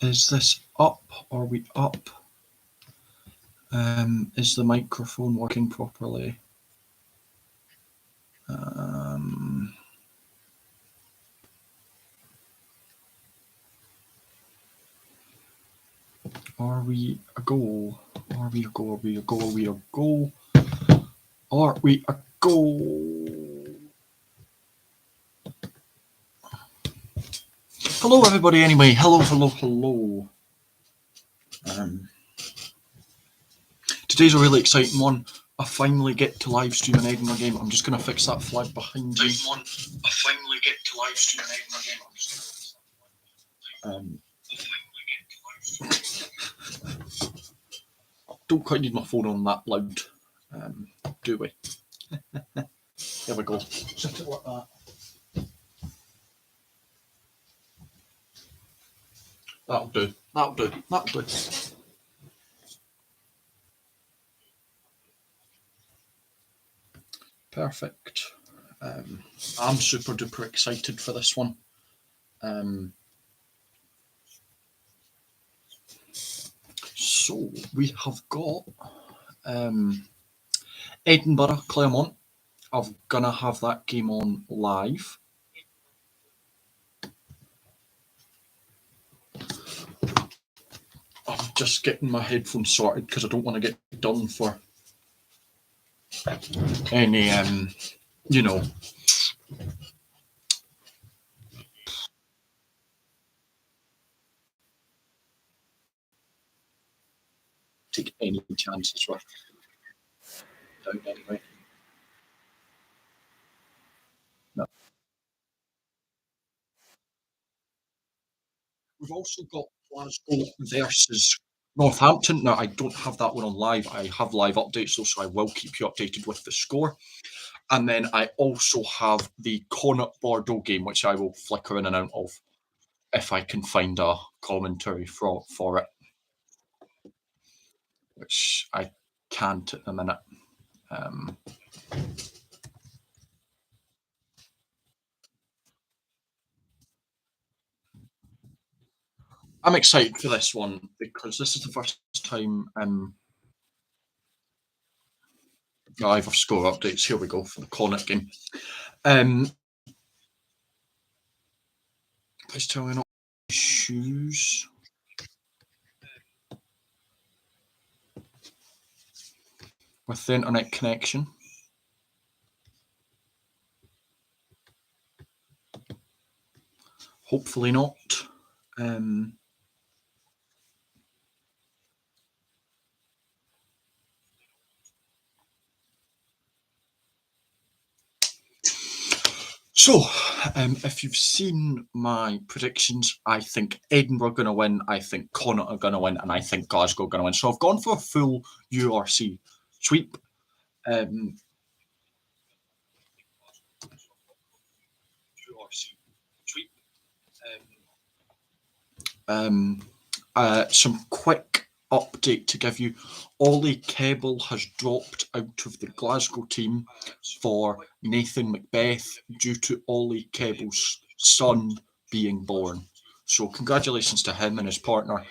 Is this up? Are we up? Is the microphone working properly? Are we a go? Are we a go? Are we a go? Are we a go? Are we a go? Hello, everybody. Anyway, hello. Today's a really exciting one. I finally get to live stream an Edinburgh game. I'm just going to fix that flag behind me. I finally get to live stream an Edinburgh game. I'm just going to don't quite need my phone on that loud, do we? There we go. Set it like that. That'll do. Perfect. I'm super duper excited for this one. So we have got Edinburgh, Clermont. I'm gonna have that game on live. I'm just getting my headphones sorted because I don't want to get done for any take any chances with down anyway. No. We've also got Glasgow versus Northampton. Now, I don't have that one on live. I have live updates, though, so I will keep you updated with the score. And then I also have the Connacht Bordeaux game, which I will flicker in and out of if I can find a commentary for it, which I can't at the minute. I'm excited for this one because this is the first time live of score updates. Here we go for the Connacht game. Please tell me not issues. With the internet connection. Hopefully not. So, if you've seen my predictions, I think Edinburgh are going to win, I think Connacht are going to win, and I think Glasgow are going to win. So I've gone for a full URC sweep. Some quick update to give you. Ollie Kebble has dropped out of the Glasgow team for Nathan Macbeth due to Ollie Kebble's son being born. So congratulations to him and his partner.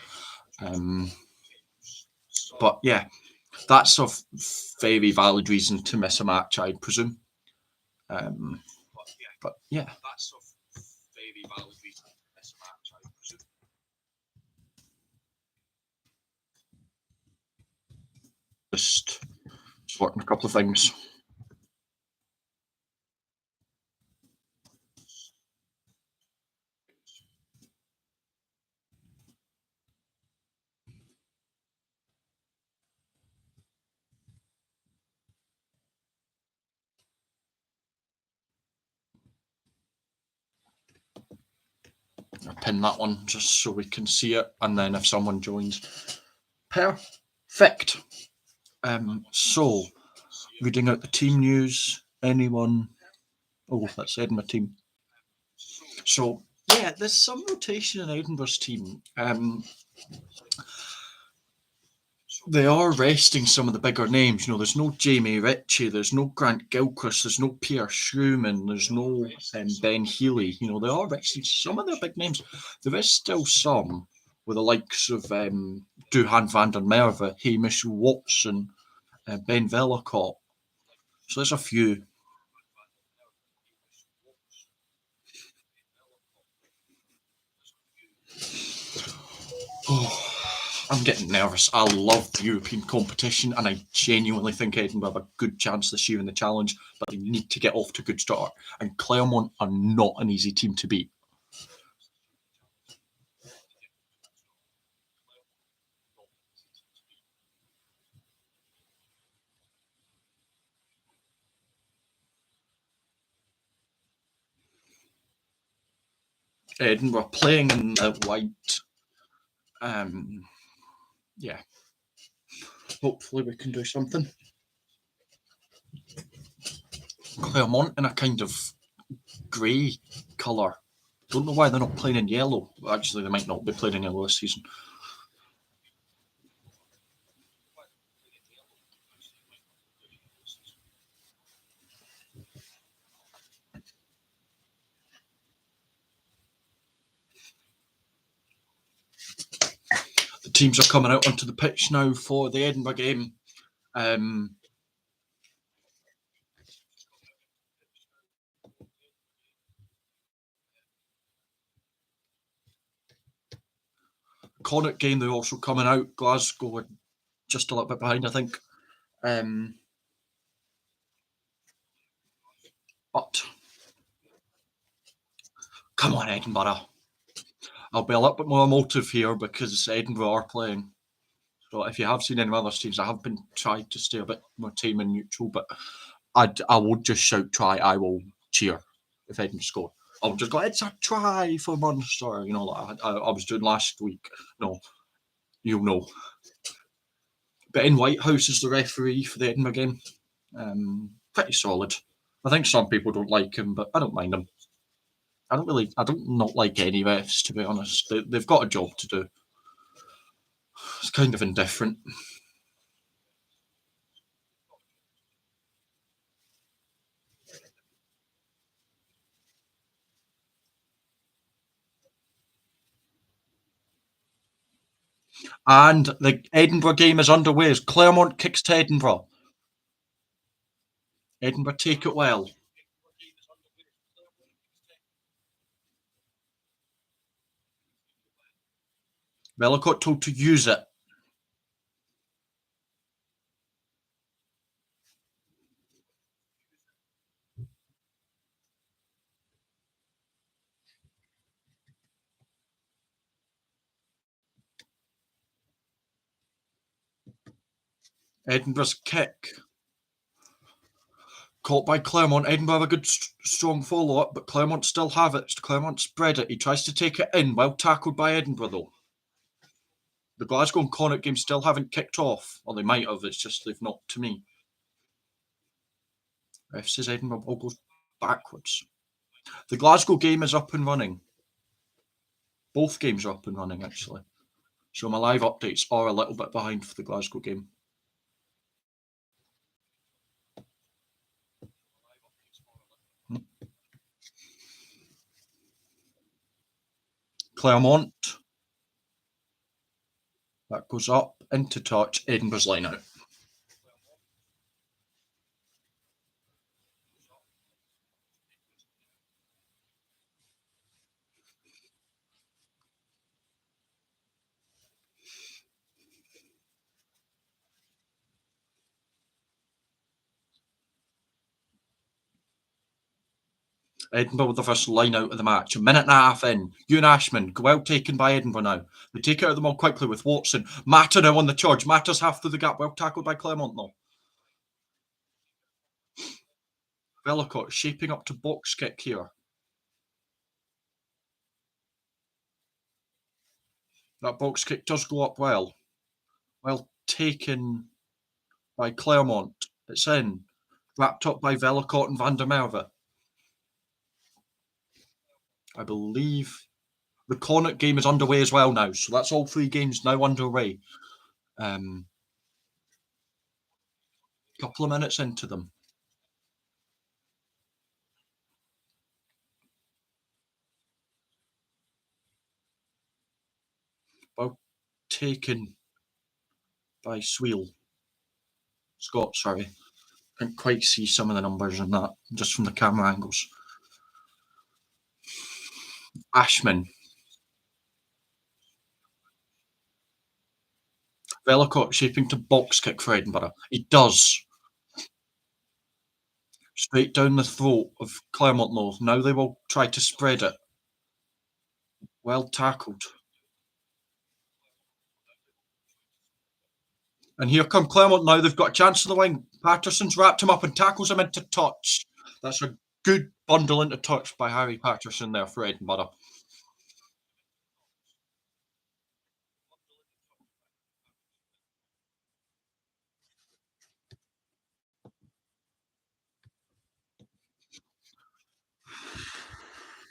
But yeah, that's a very valid reason to miss a match, I presume. But yeah, that's a very valid reason to miss a match, I presume. Just sorting a couple of things. I'll pin that one just so we can see it, and then if someone joins, perfect. So reading out the team news. Anyone? Oh, that's Edinburgh team. So yeah, there's some rotation in Edinburgh's team. They are resting some of the bigger names. You know, there's no Jamie Ritchie, there's no Grant Gilchrist, there's no Pierre Schumann, there's no Ben Healy. You know, they are resting some of their big names. There is still some with the likes of Duhan van der Merwe, Hamish Watson, Ben Vellacott. So there's a few. Oh, I'm getting nervous. I love the European competition, and I genuinely think Edinburgh have a good chance this year in the challenge, but they need to get off to a good start. And Clermont are not an easy team to beat. Edinburgh playing in the white. Yeah, hopefully we can do something. Clermont in a kind of grey colour. Don't know why they're not playing in yellow. Actually, they might not be playing in yellow this season. The teams are coming out onto the pitch now for the Edinburgh game. Connacht game, they're also coming out. Glasgow are just a little bit behind, I think. But come on, Edinburgh. I'll be a little bit more emotive here because Edinburgh are playing. So if you have seen any other teams, I have been trying to stay a bit more tame and neutral, but I won't just shout try. I will cheer if Edinburgh score. I'll just go, it's a try for Munster, like I was doing last week. No, you'll know. Ben Whitehouse is the referee for the Edinburgh game. Pretty solid. I think some people don't like him, but I don't mind him. I don't not like any refs, to be honest. They've got a job to do. It's kind of indifferent. And the Edinburgh game is underway as Clermont kicks to Edinburgh. Edinburgh take it well. Vellacott told to use it. Edinburgh's kick. Caught by Clermont. Edinburgh have a good, strong follow up, but Clermont still have it. Clermont spread it. He tries to take it in, well tackled by Edinburgh, though. The Glasgow and Connacht games still haven't kicked off. Or they might have, it's just they've not to me. Ref says Edinburgh ball goes backwards. The Glasgow game is up and running. Both games are up and running, actually. So my live updates are a little bit behind for the Glasgow game. Clermont. That goes up into touch. Edinburgh's line out. Edinburgh with the first line out of the match. A minute and a half in. Ewan Ashman, well taken by Edinburgh now. They take it out of the ball quickly with Watson. Matter now on the charge. Matter's half through the gap. Well tackled by Clermont though. Vellacott shaping up to box kick here. That box kick does go up well. Well taken by Clermont. It's in. Wrapped up by Vellacott and van der Merwe. I believe the Connacht game is underway as well now. So that's all three games now underway. Couple of minutes into them. Well taken by Scott, sorry. Can't quite see some of the numbers in that, just from the camera angles. Ashman. Velicott shaping to box kick for Edinburgh. He does. Straight down the throat of Clermont though. Now they will try to spread it. Well tackled. And here come Clermont now. They've got a chance of the wing. Patterson's wrapped him up and tackles him into touch. That's a good bundle into touch by Harry Patterson there for Edinburgh.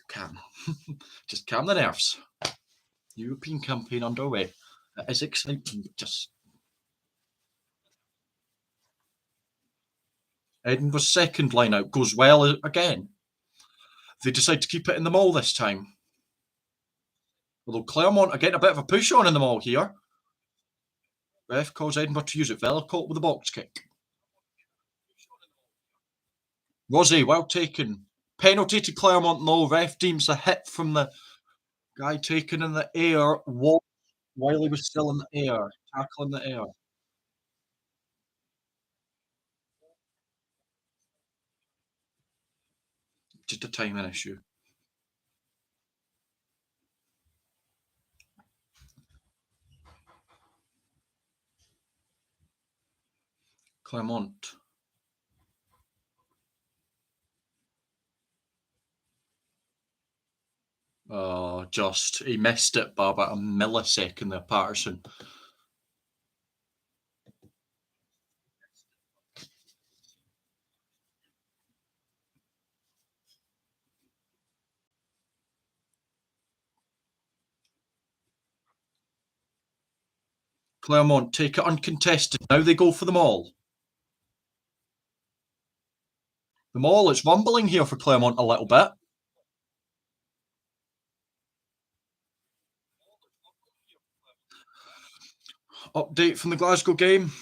Calm. Just calm the nerves. European campaign underway. It is exciting. Just Edinburgh's second line out goes well again. They decide to keep it in the mall this time. Although Clermont are getting a bit of a push on in the mall here. Ref calls Edinburgh to use it. Velicott with a box kick. Rosé, well taken. Penalty to Clermont, though. Ref deems a hit from the guy taken in the air while he was still in the air. Tackle in the air. Just a timing issue. Clermont. Oh, just he missed it by about a millisecond there, Patterson. Clermont take it uncontested. Now they go for the maul. The maul is rumbling here for Clermont a little bit. Update from the Glasgow game.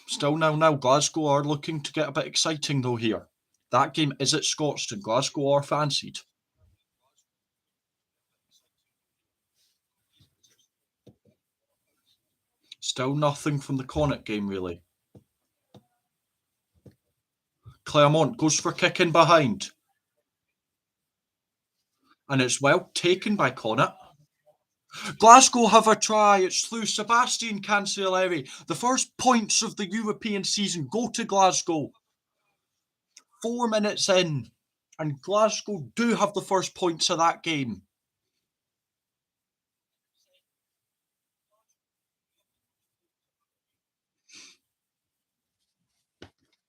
Still 0-0. Glasgow are looking to get a bit exciting though here. That game is at Scotstoun. Glasgow are fancied. Still nothing from the Connacht game really. Clermont goes for kick in behind. And it's well taken by Connacht. Glasgow have a try. It's through Sebastian Cancelleri. The first points of the European season go to Glasgow. 4 minutes in, and Glasgow do have the first points of that game.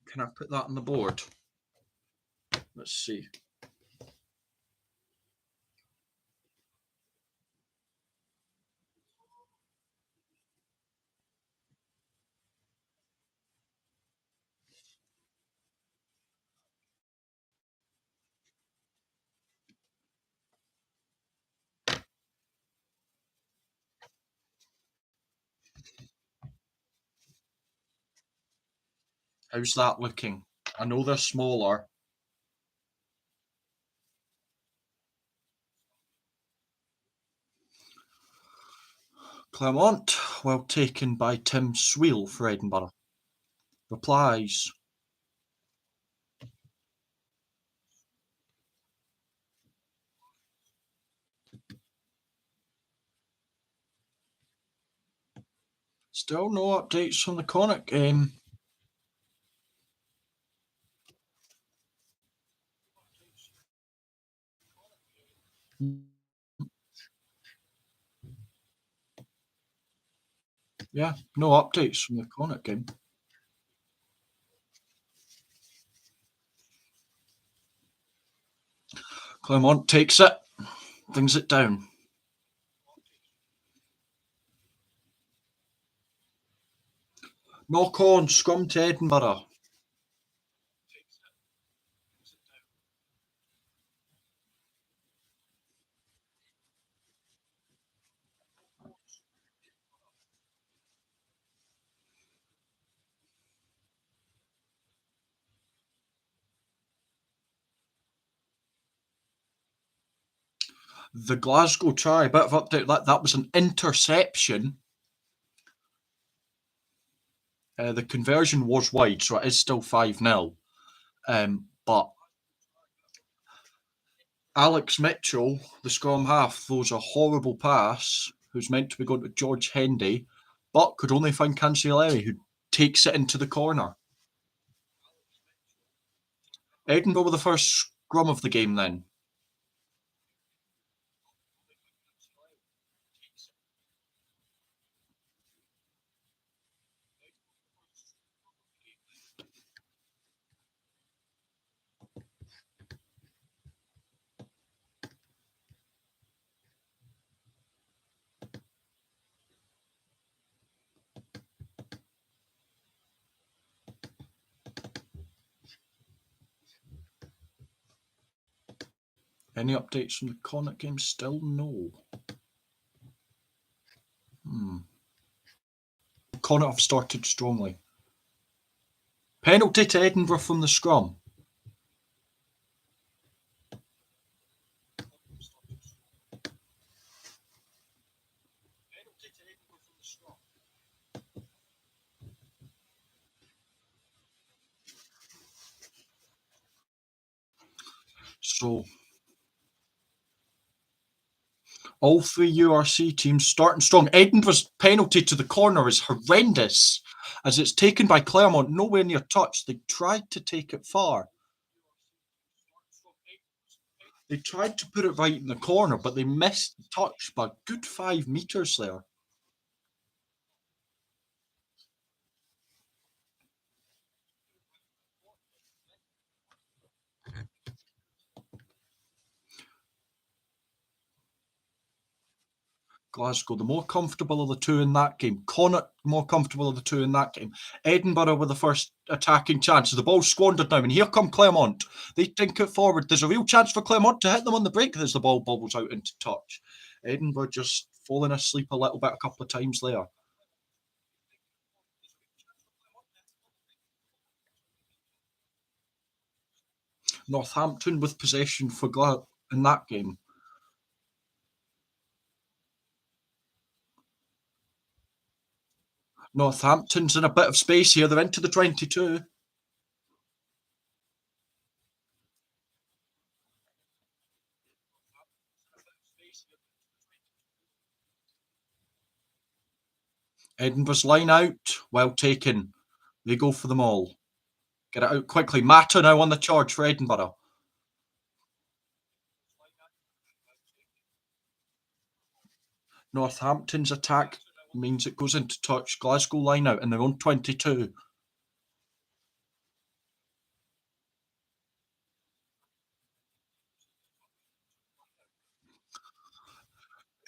Can I put that on the board? Let's see. How's that looking? I know they're smaller. Clermont, well taken by Tim Sweel for Edinburgh. Replies. Still no updates from the Connacht game. Yeah, no updates from the Connacht game. Clermont takes it, brings it down. Knock on, scrum to Edinburgh. The Glasgow try, bit of update, that was an interception. The conversion was wide, so it is still 5-0. But Alex Mitchell, the scrum half, throws a horrible pass, who's meant to be going to George Hendy, but could only find Cancelleri, who takes it into the corner. Edinburgh were the first scrum of the game then. Any updates from the Connacht game? Still no. Connacht have started strongly. Penalty to Edinburgh from the scrum. So all three URC teams starting strong. Edinburgh's penalty to the corner is horrendous as it's taken by Clermont, nowhere near touch. They tried to take it far. They tried to put it right in the corner, but they missed the touch by a good 5 metres there. Glasgow, the more comfortable of the two in that game. Connacht, more comfortable of the two in that game. Edinburgh with the first attacking chance. The ball's squandered now, and here come Clermont. They dink it forward. There's a real chance for Clermont to hit them on the break as the ball bobbles out into touch. Edinburgh just falling asleep a little bit a couple of times there. Northampton with possession for in that game. Northampton's in a bit of space here. They're into the 22. Edinburgh's line out. Well taken. They go for them all. Get it out quickly. Mata now on the charge for Edinburgh. Northampton's attack means it goes into touch. Glasgow line out in their own 22.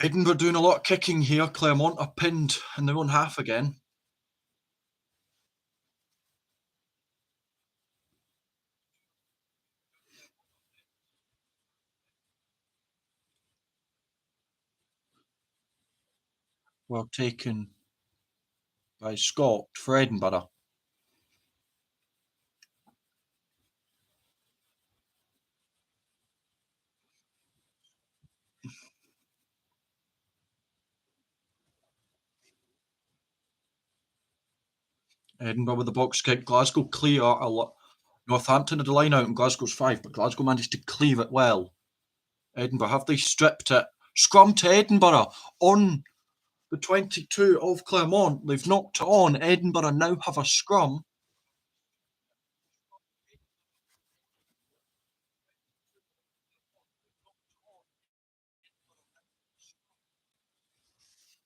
Edinburgh doing a lot of kicking here. Clermont are pinned in their own half again. Well taken by Scott for Edinburgh. Edinburgh with the box kick. Glasgow clear a lot. Northampton had a line out and Glasgow's 5, but Glasgow managed to clear it well. Edinburgh, have they stripped it? Scrum to Edinburgh on the 22 of Clermont. They've knocked it on. Edinburgh now have a scrum.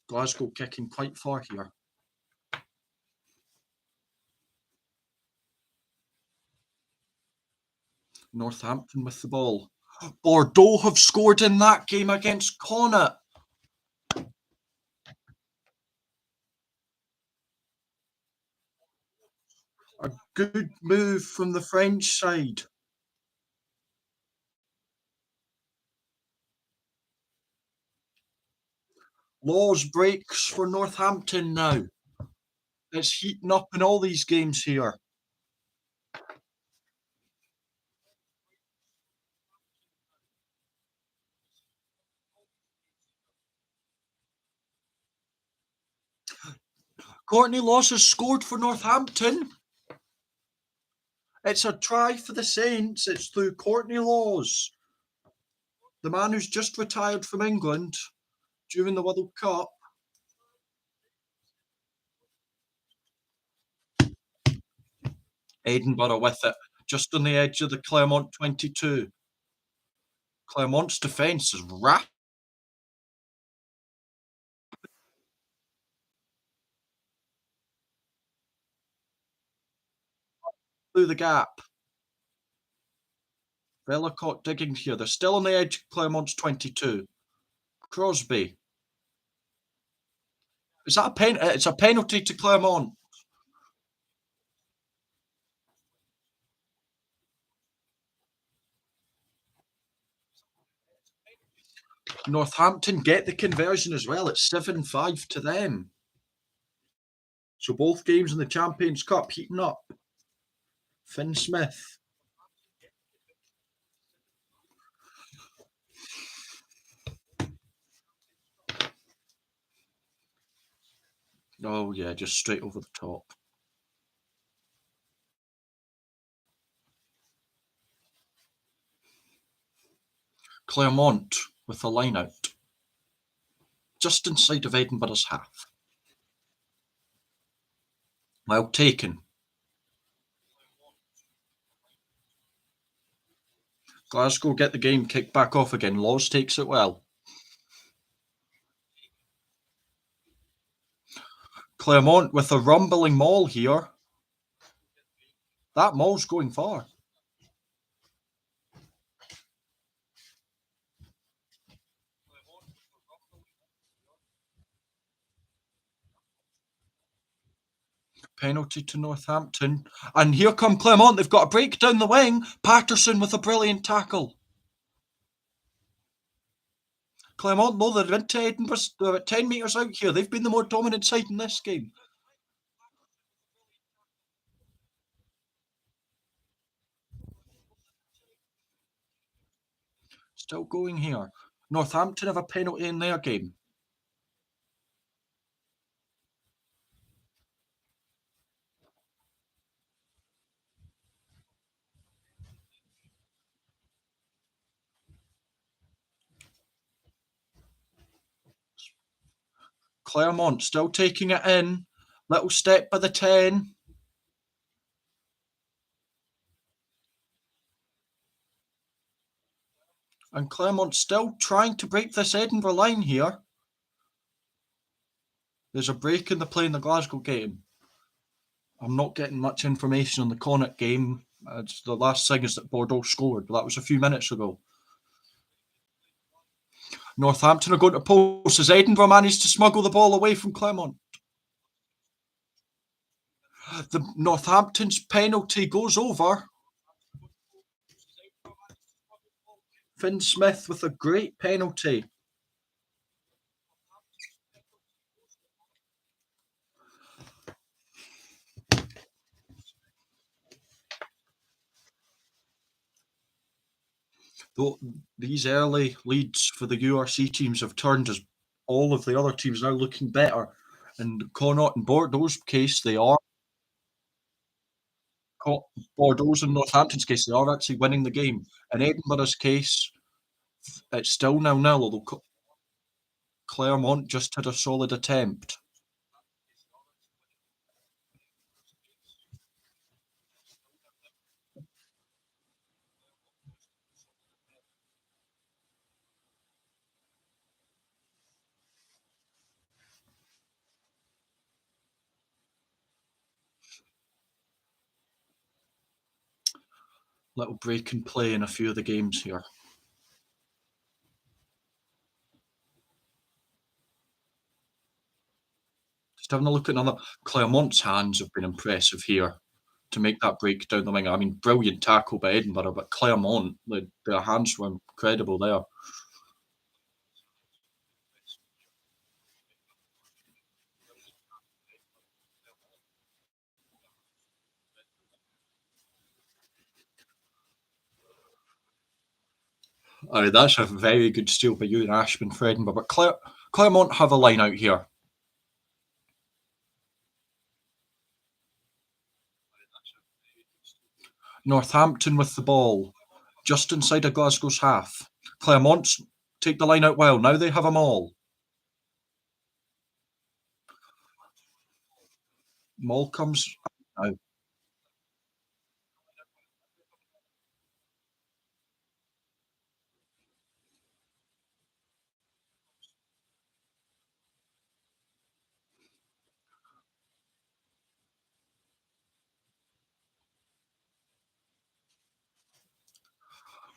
Glasgow kicking quite far here. Northampton with the ball. Bordeaux have scored in that game against Connacht. A good move from the French side. Laws breaks for Northampton now. It's heating up in all these games here. Courtney Laws has scored for Northampton. It's a try for the Saints. It's through Courtney Laws, the man who's just retired from England during the World Cup. Edinburgh with it, just on the edge of the Clermont 22. Clermont's defence is rapid through the gap. Bellicott digging here. They're still on the edge of Clermont's 22. Crosby. Is that a pen? It's a penalty to Clermont. Northampton get the conversion as well. It's 7-5 to them. So both games in the Champions Cup heating up. Finn Smith. Oh yeah, just straight over the top. Clermont with the line out. Just inside of Edinburgh's half. Well taken. Glasgow get the game kicked back off again. Laws takes it well. Clermont with a rumbling maul here. That maul's going far. Penalty to Northampton. And here come Clermont. They've got a break down the wing. Patterson with a brilliant tackle. Clermont, no, they're into Edinburgh. They're at 10 metres out here. They've been the more dominant side in this game. Still going here. Northampton have a penalty in their game. Clermont still taking it in. Little step by the 10. And Clermont still trying to break this Edinburgh line here. There's a break in the play in the Glasgow game. I'm not getting much information on the Connacht game. It's the last thing is that Bordeaux scored, but that was a few minutes ago. Northampton are going to post as Edinburgh managed to smuggle the ball away from Clermont. The Northampton's penalty goes over. Finn Smith with a great penalty. Though these early leads for the URC teams have turned as all of the other teams now looking better. In Connacht and Bordeaux's case, they are. Bordeaux's and Northampton's case, they are actually winning the game. In Edinburgh's case, it's still 0-0, although Clermont just had a solid attempt. Little break and play in a few of the games here. Just having a look at another. Clermont's hands have been impressive here to make that break down the wing. I mean, brilliant tackle by Edinburgh, but Clermont, their hands were incredible there. I mean, that's a very good steal by you and Ashman for Edinburgh, but Clermont have a line out here. Northampton with the ball, just inside of Glasgow's half. Clermont's take the line out well. Now they have them all. Maul comes out.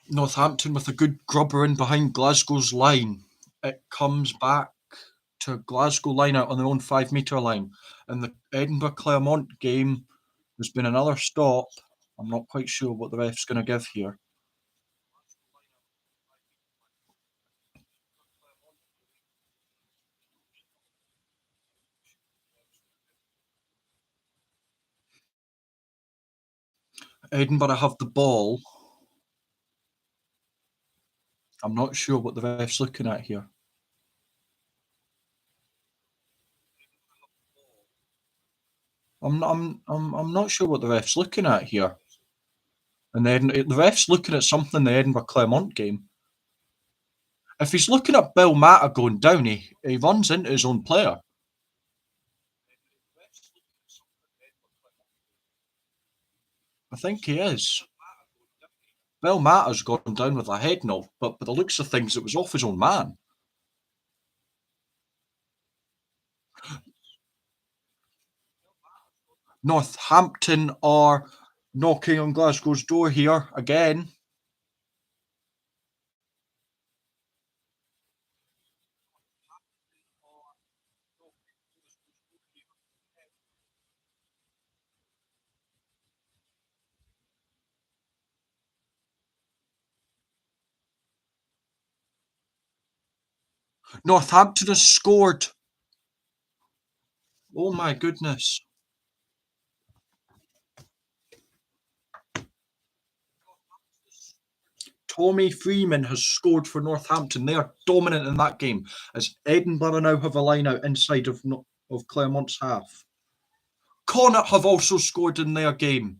Northampton with a good grubber in behind Glasgow's line. It comes back to Glasgow line out on their own 5 metre line. And the Edinburgh Clermont game, there's been another stop. I'm not quite sure what the ref's going to give here. Edinburgh have the ball. I'm not sure what the ref's looking at here. I'm not sure what the ref's looking at here. And then the ref's looking at something in the Edinburgh Clermont game. If he's looking at Bill Matter going down, he runs into his own player. I think he is. Bill Matter's gone down with a head knock, but by the looks of things, it was off his own man. Northampton are knocking on Glasgow's door here again. Northampton has scored. Oh my goodness. Tommy Freeman has scored for Northampton. They are dominant in that game as Edinburgh now have a line out inside of Clermont's half. Connacht have also scored in their game.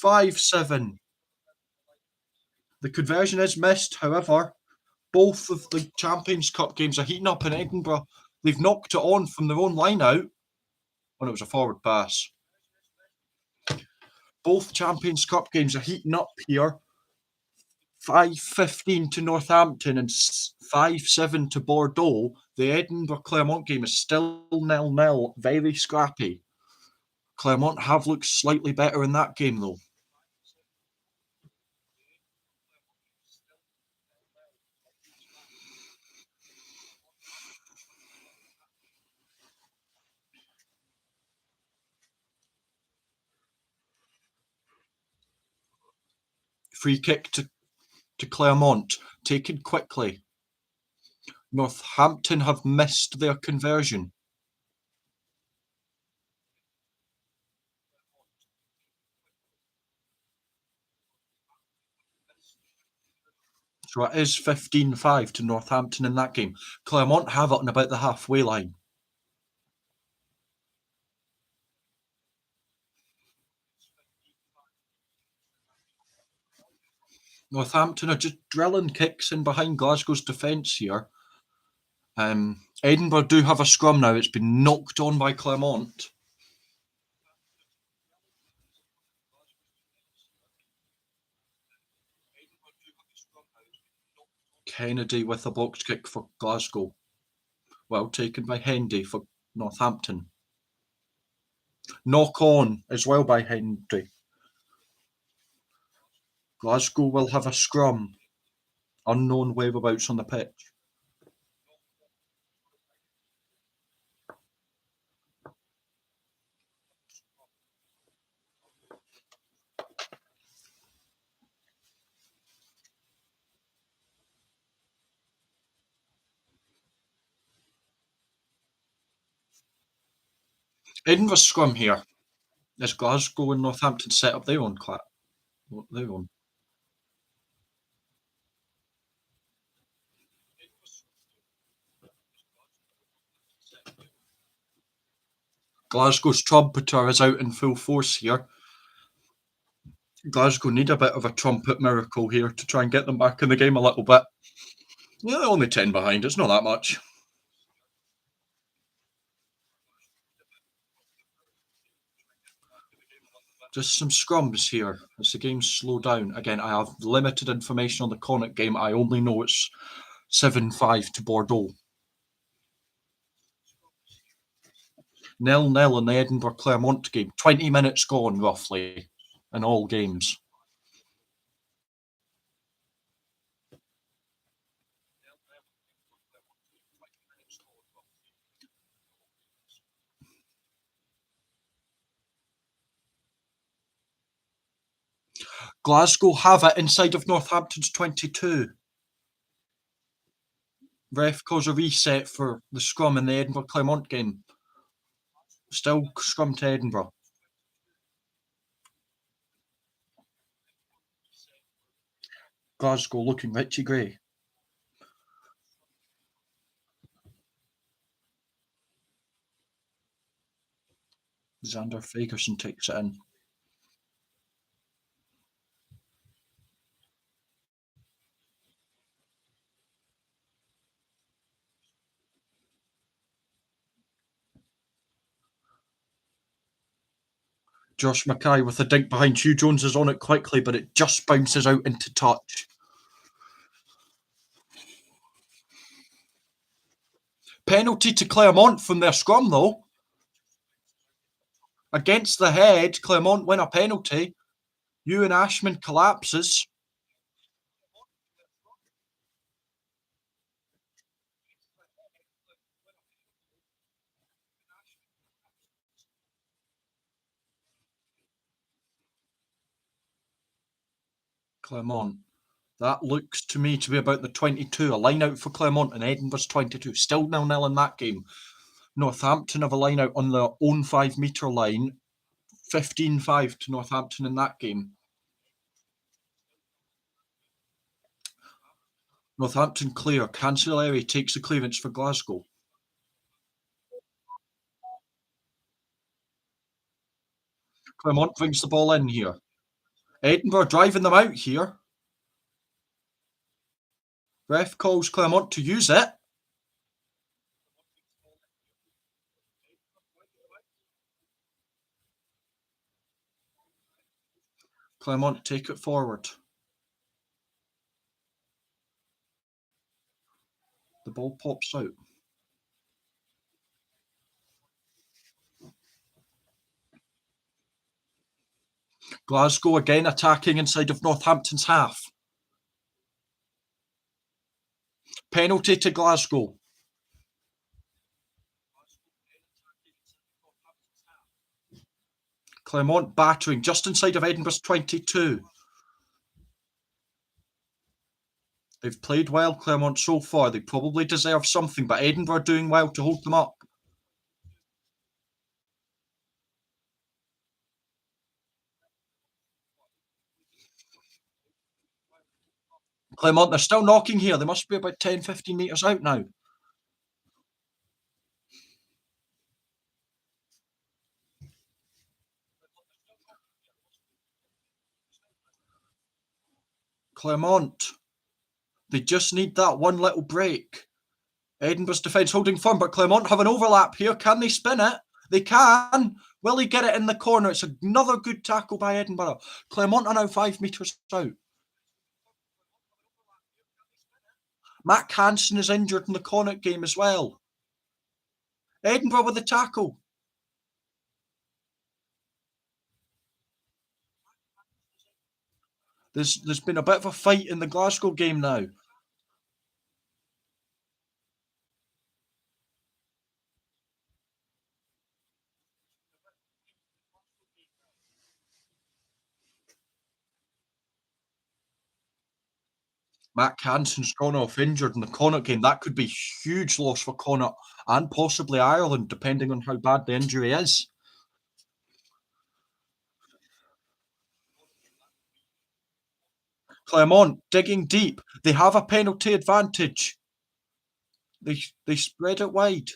5-7. The conversion is missed, however. Both of the Champions Cup games are heating up in Edinburgh. They've knocked it on from their own line out when it was a forward pass. Both Champions Cup games are heating up here. 5-15 to Northampton and 5-7 to Bordeaux. The Edinburgh Clermont game is still 0-0, very scrappy. Clermont have looked slightly better in that game, though. Free kick to Clermont, taken quickly. Northampton have missed their conversion. So it is 15-5 to Northampton in that game. Clermont have it on about the halfway line. Northampton are just drilling kicks in behind Glasgow's defence here. Edinburgh do have a scrum now. It's been knocked on by Clermont. Kennedy with a box kick for Glasgow. Well taken by Hendy for Northampton. Knock on as well by Hendy. Glasgow will have a scrum. Unknown whereabouts on the pitch. Edinburgh scrum here. As Glasgow and Northampton set up their own clap. Their own. Glasgow's trumpeter is out in full force here. Glasgow need a bit of a trumpet miracle here to try and get them back in the game a little bit. Yeah, they're only 10 behind. It's not that much. Just some scrums here as the game's slow down. Again, I have limited information on the Connacht game. I only know it's 7-5 to Bordeaux. 0-0 in the Edinburgh Clermont game. 20 minutes gone, roughly, in all games. Glasgow have it inside of Northampton's 22. Ref calls a reset for the scrum in the Edinburgh Clermont game. Still scrum to Edinburgh. Glasgow looking Richie Gray. Xander Fagerson takes it in. Josh Mackay with a dink behind. Hugh Jones is on it quickly, but it just bounces out into touch. Penalty to Clermont from their scrum, though. Against the head, Clermont win a penalty. Ewan Ashman collapses. Clermont. That looks to me to be about the 22. A line out for Clermont and Edinburgh's 22. Still 0-0 in that game. Northampton have a line out on their own 5 metre line. 15-5 to Northampton in that game. Northampton clear. Cancelleri takes the clearance for Glasgow. Clermont brings the ball in here. Edinburgh driving them out here. Ref calls Clermont to use it. Clermont take it forward. The ball pops out. Glasgow again attacking inside of Northampton's half. Penalty to Glasgow. Clermont battering just inside of Edinburgh's 22. They've played well, Clermont, so far. They probably deserve something, but Edinburgh are doing well to hold them up. Clermont, they're still knocking here. They must be about 10, 15 metres out now. Clermont, they just need that one little break. Edinburgh's defence holding firm, but Clermont have an overlap here. Can they spin it? They can. Will he get it in the corner? It's another good tackle by Edinburgh. Clermont are now 5 metres out. Matt Hansen is injured in the Connacht game as well. Edinburgh with the tackle. There's been a bit of a fight in the Glasgow game now. Matt Hansen's gone off injured in the Connacht game. That could be huge loss for Connacht and possibly Ireland, depending on how bad the injury is. Clermont digging deep. They have a penalty advantage. They spread it wide.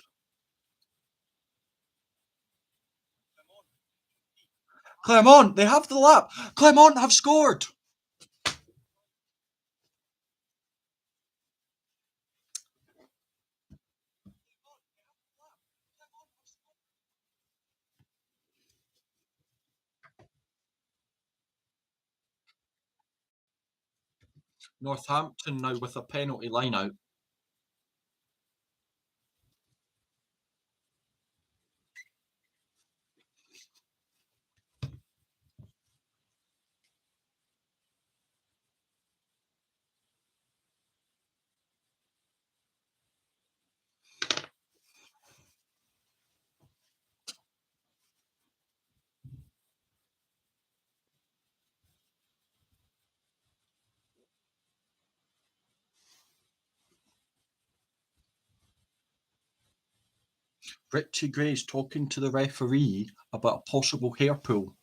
Clermont, they have the lap. Clermont have scored. Northampton now with a penalty line out. Richie Gray's talking to the referee about a possible hair pull.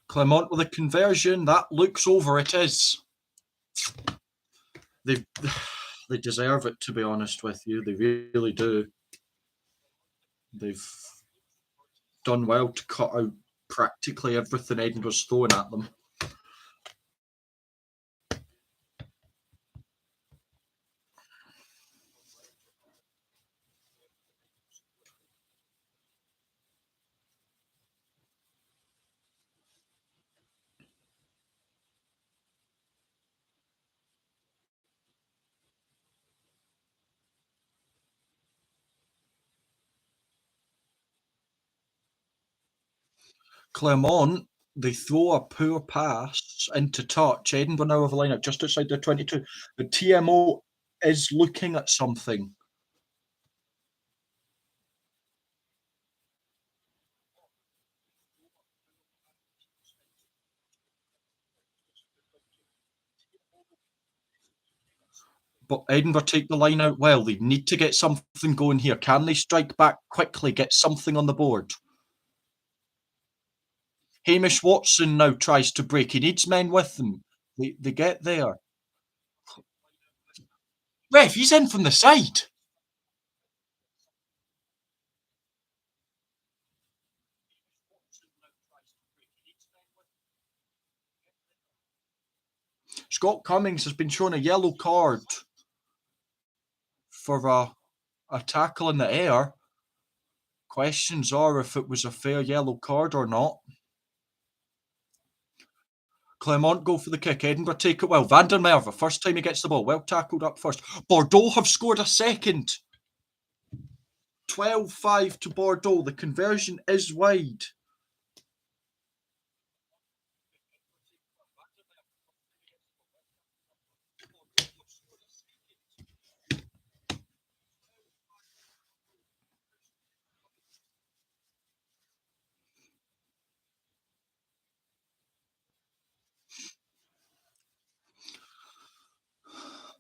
Clermont with a conversion. That looks over. It is. They they deserve it, to be honest with you. They really do. They've done well to cut out practically everything Edinburgh's throwing at them. Clermont, they throw a poor pass into touch. Edinburgh now have a line up just outside their 22. The TMO is looking at something. But Edinburgh take the line out well. They need to get something going here. Can they strike back quickly, get something on the board? Hamish Watson now tries to break. He needs men with him. They get there. Ref, he's in from the side. Scott Cummings has been shown a yellow card for a tackle in the air. Questions are if it was a fair yellow card or not. Clermont go for the kick. Edinburgh take it well. Van der Merwe, first time he gets the ball. Well tackled up first. Bordeaux have scored a second. 12-5 to Bordeaux. The conversion is wide.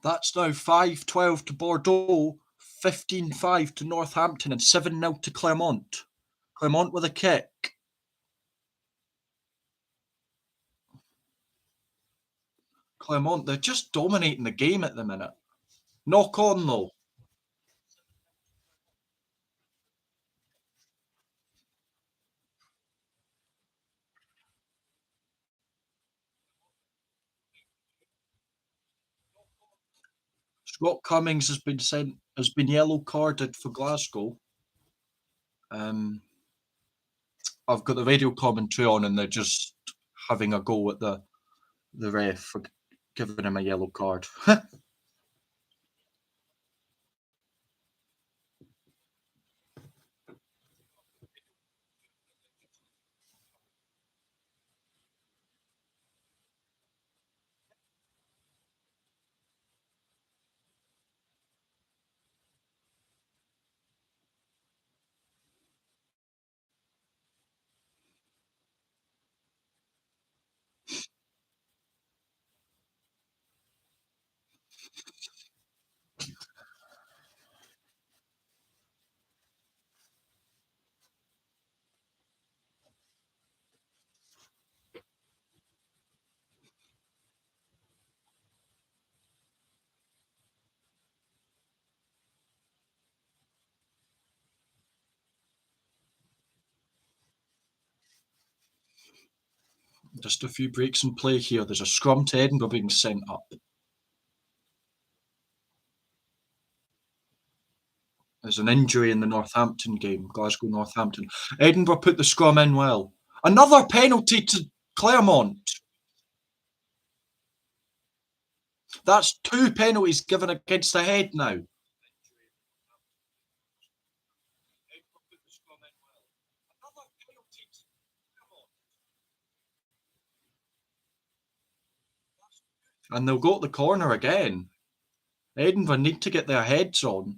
That's now 5-12 to Bordeaux, 15-5 to Northampton, and 7-0 to Clermont. Clermont with a kick. Clermont, they're just dominating the game at the minute. Knock on, though. Scott Cummings has been yellow carded for Glasgow. I've got the radio commentary on, and they're just having a go at the ref for giving him a yellow card. Just a few breaks in play here. There's a scrum to Edinburgh being sent up. There's an injury in the Northampton game, Glasgow Northampton. Edinburgh put the scrum in well. Another penalty to Clermont. That's two penalties given against the head now. And they'll go to the corner again. Edinburgh need to get their heads on.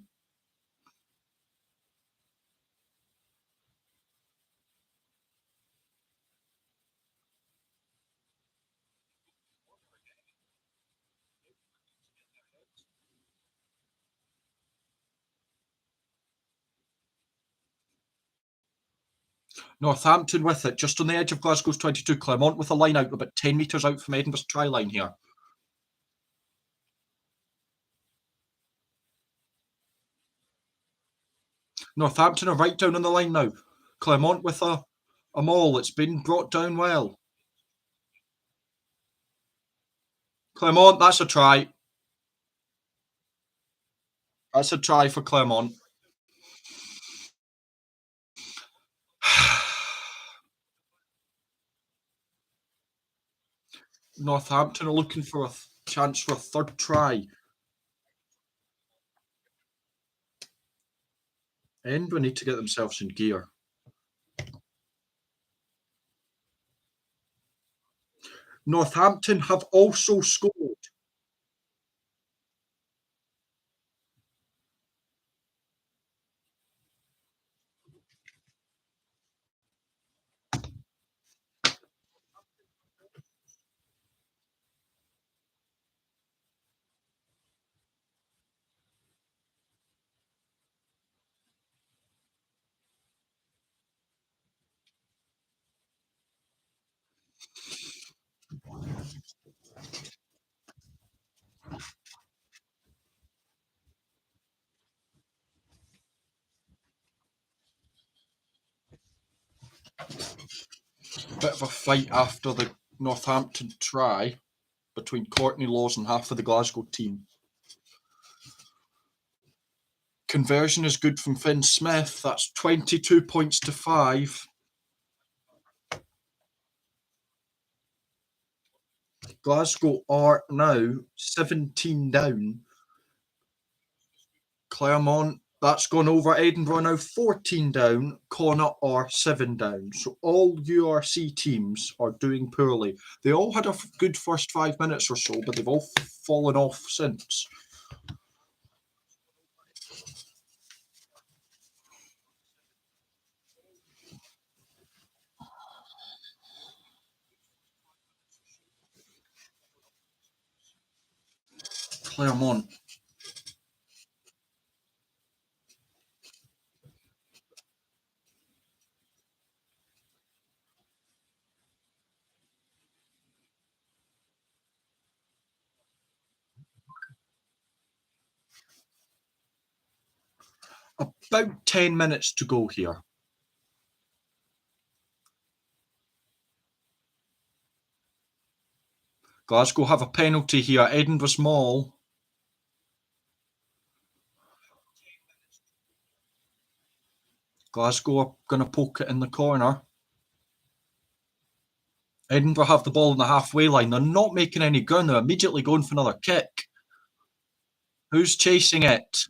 Northampton with it, just on the edge of Glasgow's 22. Clermont with a line out, about 10 metres out from Edinburgh's try line here. Northampton are right down on the line now. Clermont with a maul. It's been brought down well. Clermont, that's a try. That's a try for Clermont. Northampton are looking for a chance for a third try. Edinburgh need to get themselves in gear. Northampton have also scored. Bit of a fight after the Northampton try between Courtney Laws and half of the Glasgow team. Conversion is good from Finn Smith. That's 22 points to 5. Glasgow are now 17 down. Clermont, that's gone over. Edinburgh now 14 down. Connacht are 7 down. So all URC teams are doing poorly. They all had a good first 5 minutes or so, but they've all fallen off since. Clermont. About 10 minutes to go here. Glasgow have a penalty here. Edinburgh's maul. Glasgow are going to poke it in the corner. Edinburgh have the ball on the halfway line. They're not making any ground. They're immediately going for another kick. Who's chasing it?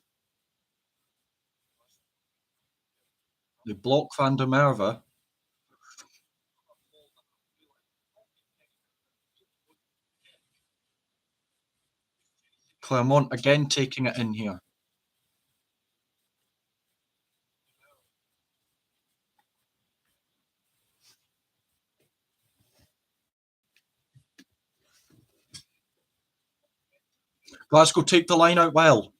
They block Van der Merwe. Clermont again taking it in here. Glasgow take the line out well.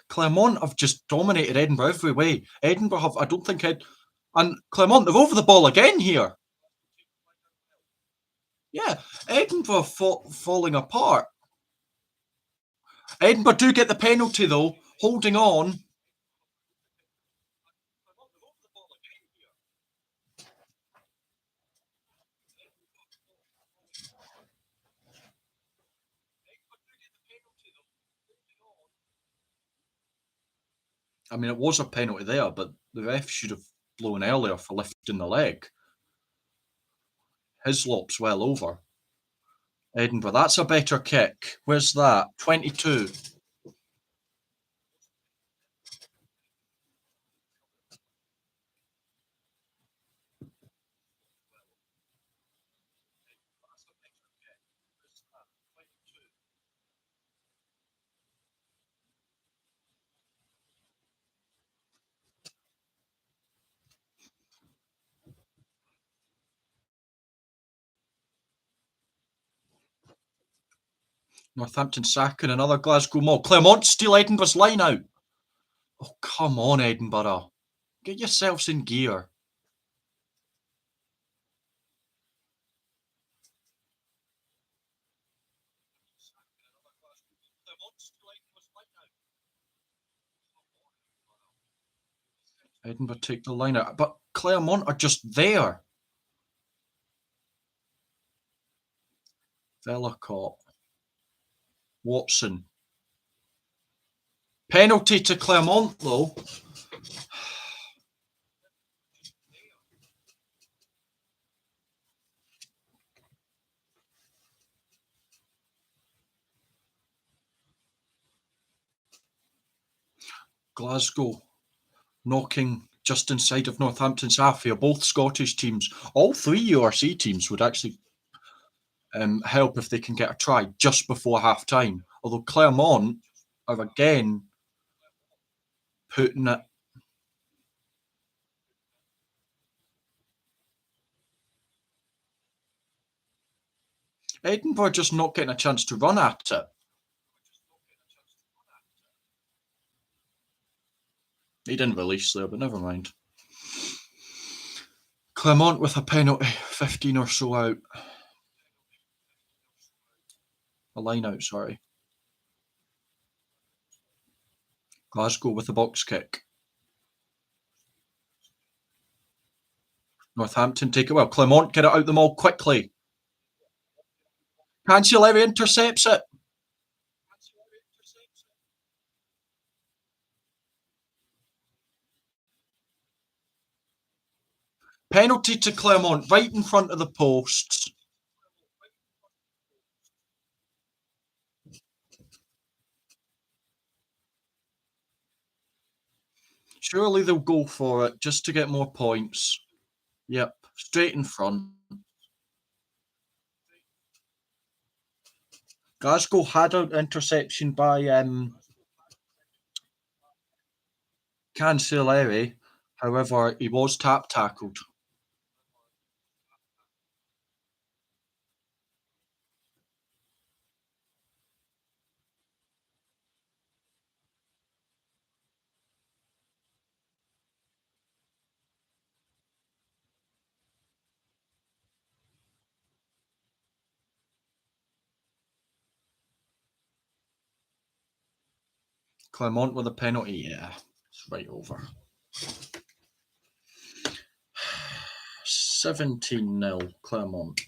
Clermont have just dominated Edinburgh every way. Edinburgh have, I don't think, and Clermont, they're over the ball again here. Yeah, Edinburgh falling apart. Edinburgh do get the penalty though, holding on. I mean, it was a penalty there, but the ref should have blown earlier for lifting the leg. Hislop's well over. Edinburgh, that's a better kick. Where's that? 22. Northampton sacking another Glasgow Mall. Clermont steal Edinburgh's line out. Oh, come on, Edinburgh. Get yourselves in gear. Edinburgh take the line out, but Clermont are just there. Vellacott. Watson. Penalty to Clermont, though. Glasgow knocking just inside of Northampton's half here. Both Scottish teams, all three URC teams would actually help if they can get a try just before half time. Although Clermont are again putting it. Edinburgh just not getting a chance to run at it. He didn't release there, but never mind. Clermont with a penalty, 15 or so out. A line out, sorry. Glasgow with a box kick. Northampton take it well. Clermont get it out the mall quickly. Cancelleri intercepts it. Penalty to Clermont right in front of the posts. Surely they'll go for it just to get more points. Yep, straight in front. Glasgow had an interception by Cancelleri. However, he was tackled. Clermont with a penalty, yeah, it's right over. 17-0 Clermont.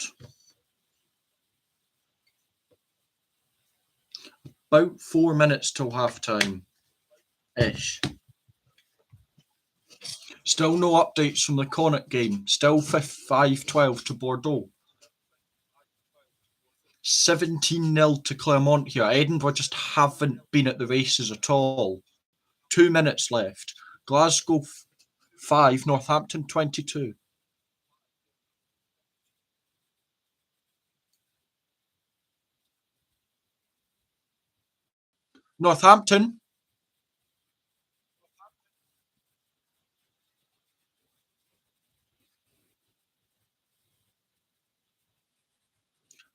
About 4 minutes till half time ish. Still no updates from the Connacht game. Still 5-12 to Bordeaux. 17-0 to Clermont here. Edinburgh just haven't been at the races at all. 2 minutes left. Glasgow 5, Northampton 22. Northampton.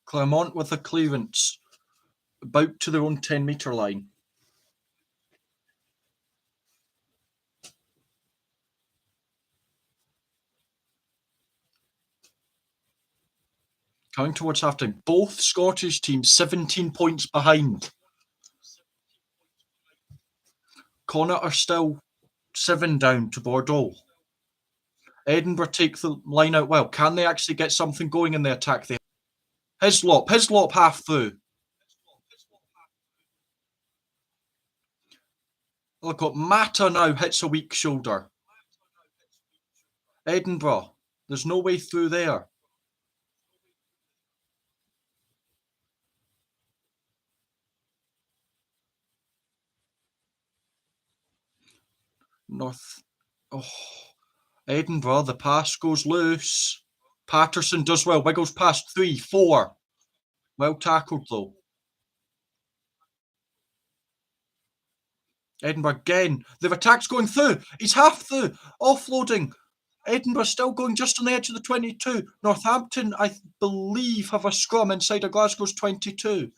Clermont with a clearance. About to their own 10-metre line. Coming towards half-time. Both Scottish teams 17 points behind. Connacht are still 7 down to Bordeaux. Edinburgh take the line out well. Can they actually get something going in the attack? Hislop half through. Look at Mata now hits a weak shoulder. Edinburgh. There's no way through there. North. Oh, Edinburgh. The pass goes loose. Patterson does well. Wiggles past 3, 4. Well tackled though. Edinburgh again. The attack's going through. He's half through. Offloading. Edinburgh still going just on the edge of the 22. Northampton, I believe, have a scrum inside of Glasgow's 22.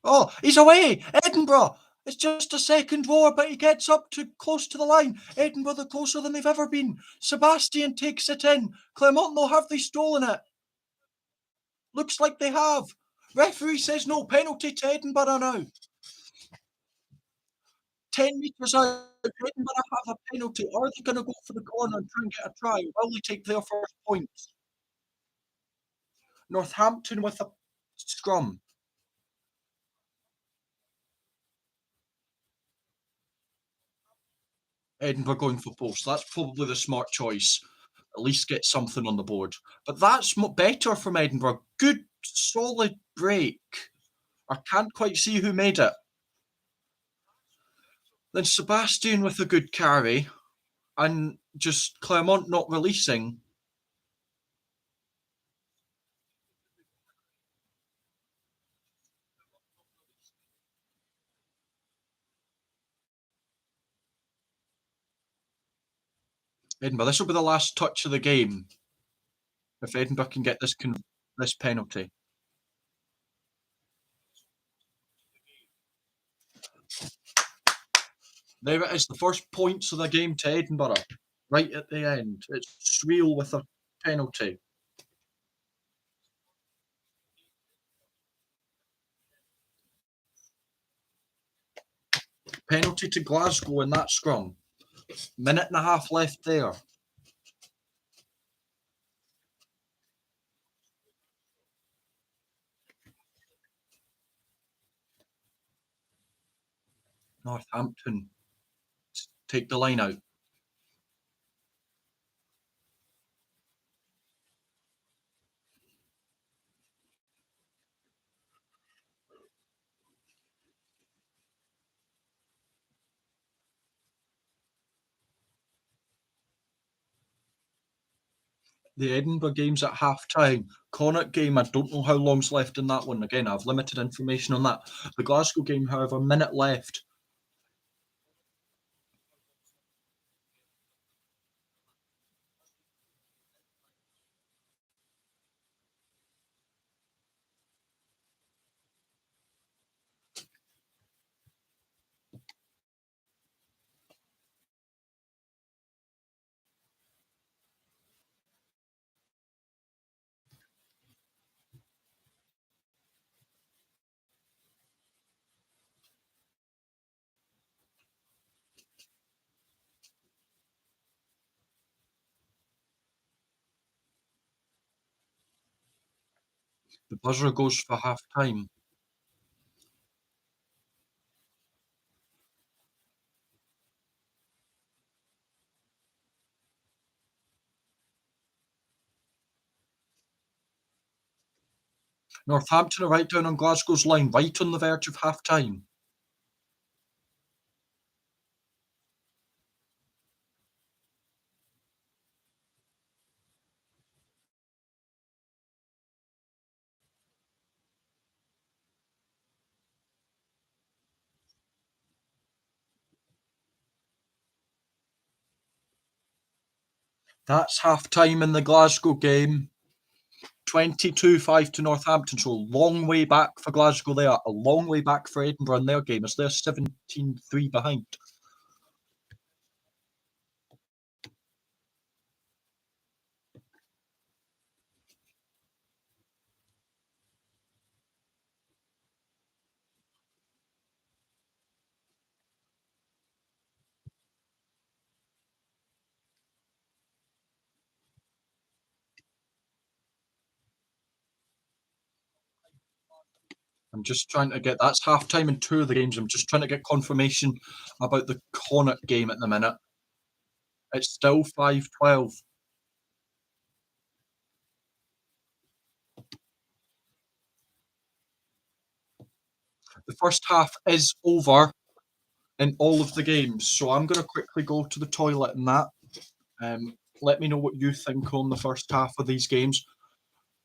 Oh, he's away! Edinburgh! It's just a second roar, but he gets up to close to the line. Edinburgh, they're closer than they've ever been. Sebastian takes it in. Clermont, though, have they stolen it? Looks like they have. Referee says no penalty to Edinburgh now. 10 metres out, Edinburgh have a penalty. Are they going to go for the corner and try and get a try? Will they take their first points? Northampton with a scrum. Edinburgh going for post. That's probably the smart choice. At least get something on the board. But that's better from Edinburgh. Good, solid break. I can't quite see who made it. Then Sebastian with a good carry, and just Clermont not releasing. Edinburgh. This will be the last touch of the game if Edinburgh can get this penalty. There it is, the first points of the game to Edinburgh, right at the end. It's Sriel with a penalty. Penalty to Glasgow in that scrum. Minute and a half left there. Northampton take the line out. The Edinburgh game's at half time. Connacht game, I don't know how long's left in that one. Again, I have limited information on that. The Glasgow game, however, minute left. The buzzer goes for half time. Northampton are right down on Glasgow's line, right on the verge of half time. That's half time in the Glasgow game. 22-5 to Northampton, so a long way back for Glasgow there, a long way back for Edinburgh in their game as they're 17-3 behind. I'm just trying to get that's half time in 2 of the games. I'm just trying to get confirmation about the Connacht game at the minute. It's still 5-12. The first half is over in all of the games, so I'm gonna quickly go to the toilet and that. Let me know what you think on the first half of these games.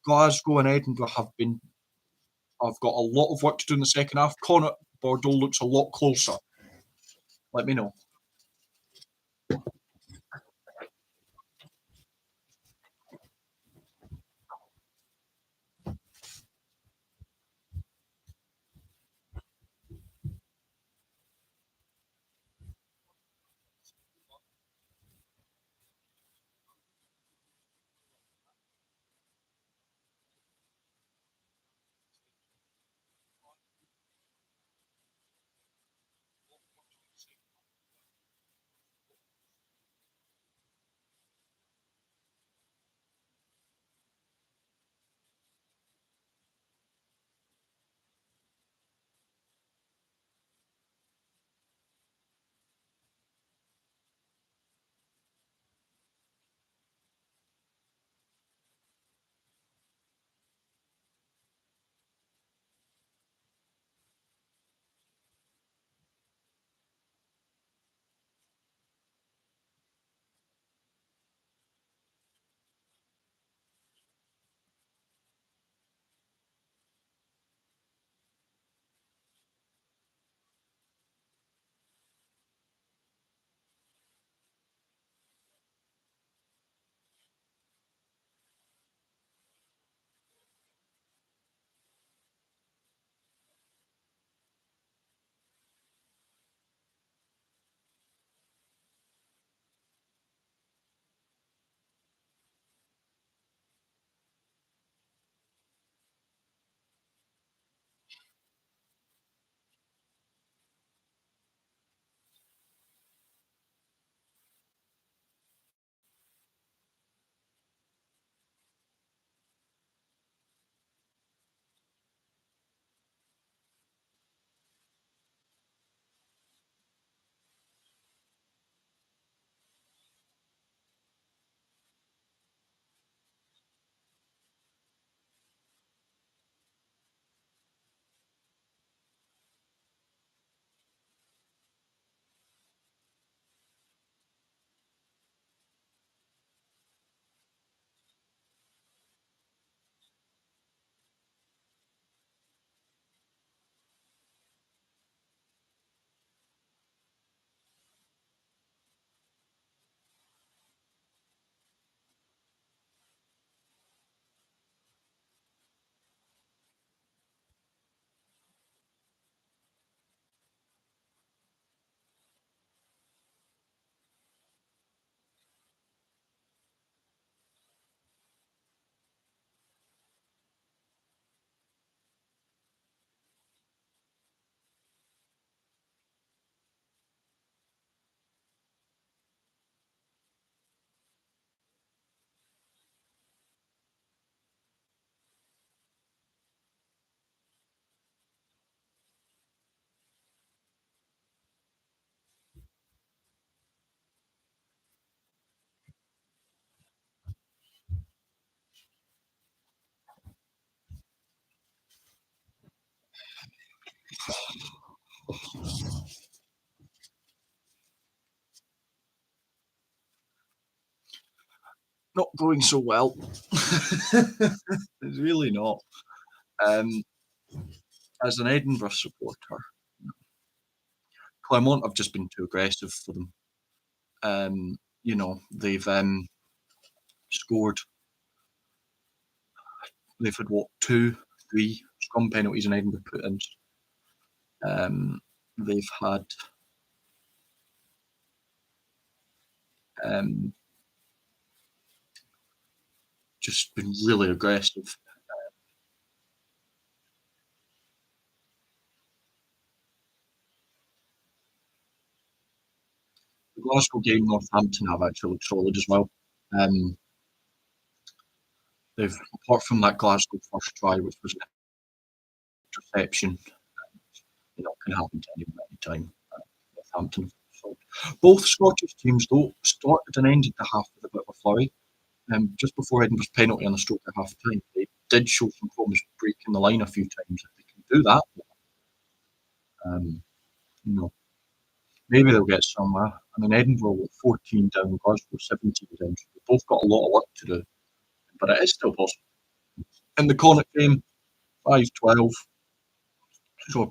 Glasgow and Edinburgh have got a lot of work to do in the second half. Connacht, Bordeaux looks a lot closer. Let me know. Not going so well. It's really not. Um, as an Edinburgh supporter, Clermont have just been too aggressive for them. They've scored. They've had what 2, 3 scrum penalties in Edinburgh put in. They've had um, just been really aggressive. The Glasgow game, Northampton have actually looked solid as well. Um, they've apart from that Glasgow first try, which was reception. Can happen to anyone at any time. Northampton. So both Scottish teams, though, started and ended the half with a bit of a flurry. Just before Edinburgh's penalty on the stroke at half time, they did show some promise breaking the line a few times. If they can do that, um, you know, maybe they'll get somewhere. I mean, Edinburgh were 14 down, Glasgow 17 down. So they've both got a lot of work to do, but it is still possible. In the Connacht game, 5-12, so a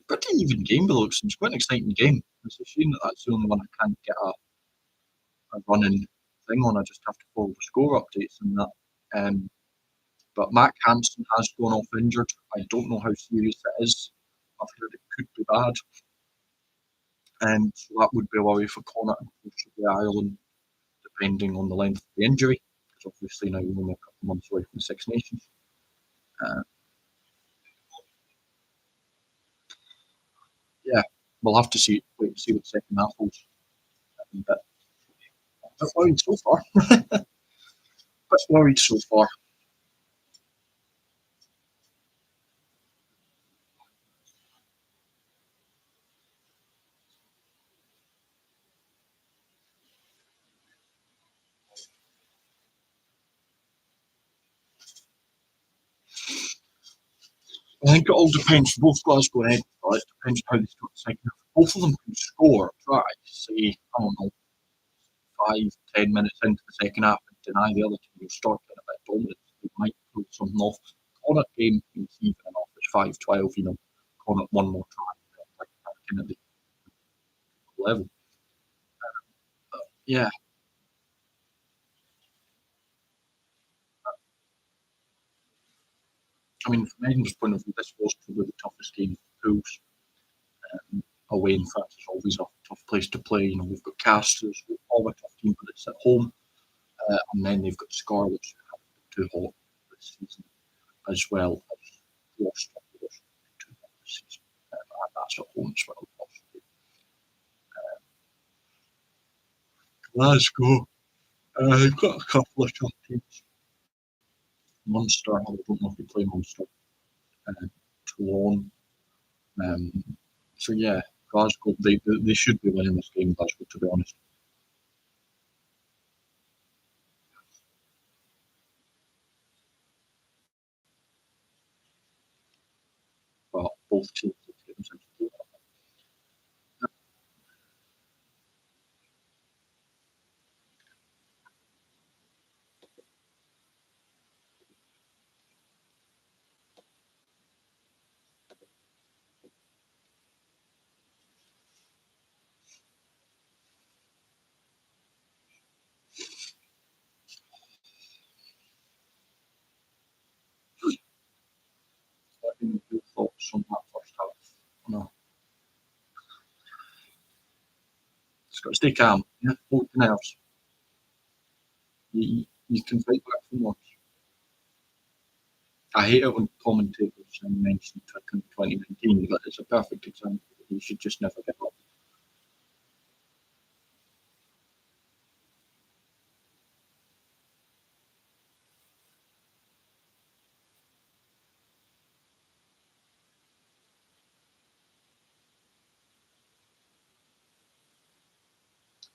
pretty even game by the looks. It's quite an exciting game. It's a shame that that's the only one I can't get a running thing on. I just have to follow the score updates and that. But Mac Hansen has gone off injured. I don't know how serious it is. I've heard it could be bad. So that would be a worry for Connacht and possibly Ireland, depending on the length of the injury. Because obviously now we're only a couple of months away from the Six Nations. Uh, yeah, we'll have to wait and see what the second half holds. But a bit worried so far. Bit worried so far. I think it all depends for both Glasgow and Edinburgh. It depends on how they start the second half. Both of them can score, try, say, I don't know, 5, 10 minutes into the second half and deny the other team who start getting a bit dominant. They might pull something off. Connacht game is even enough. It's 5-12, Connacht one more try, like back in at the level. Yeah, I mean, from Edinburgh's point of view, this was probably the toughest game of the pools. Away in France is always a tough place to play. We've got Casters, we've all a tough team, but it's at home. And then they've got Scarlets, who have been too hot this season, as well as Gloucester, who have been too hot this season. And that's at home as well, possibly. Glasgow, they've got a couple of tough teams. Munster, I don't know if they play Munster. Toulon. Um, so yeah, Glasgow, they should be winning this game, Glasgow, to be honest. But both teams have taken themselves to the your thoughts on that first half. No, it's got to stay calm. Yeah, hold the nerves. You can fight back from once. I hate it when commentators mention Twickenham 2019, but it's a perfect example. You should just never give up.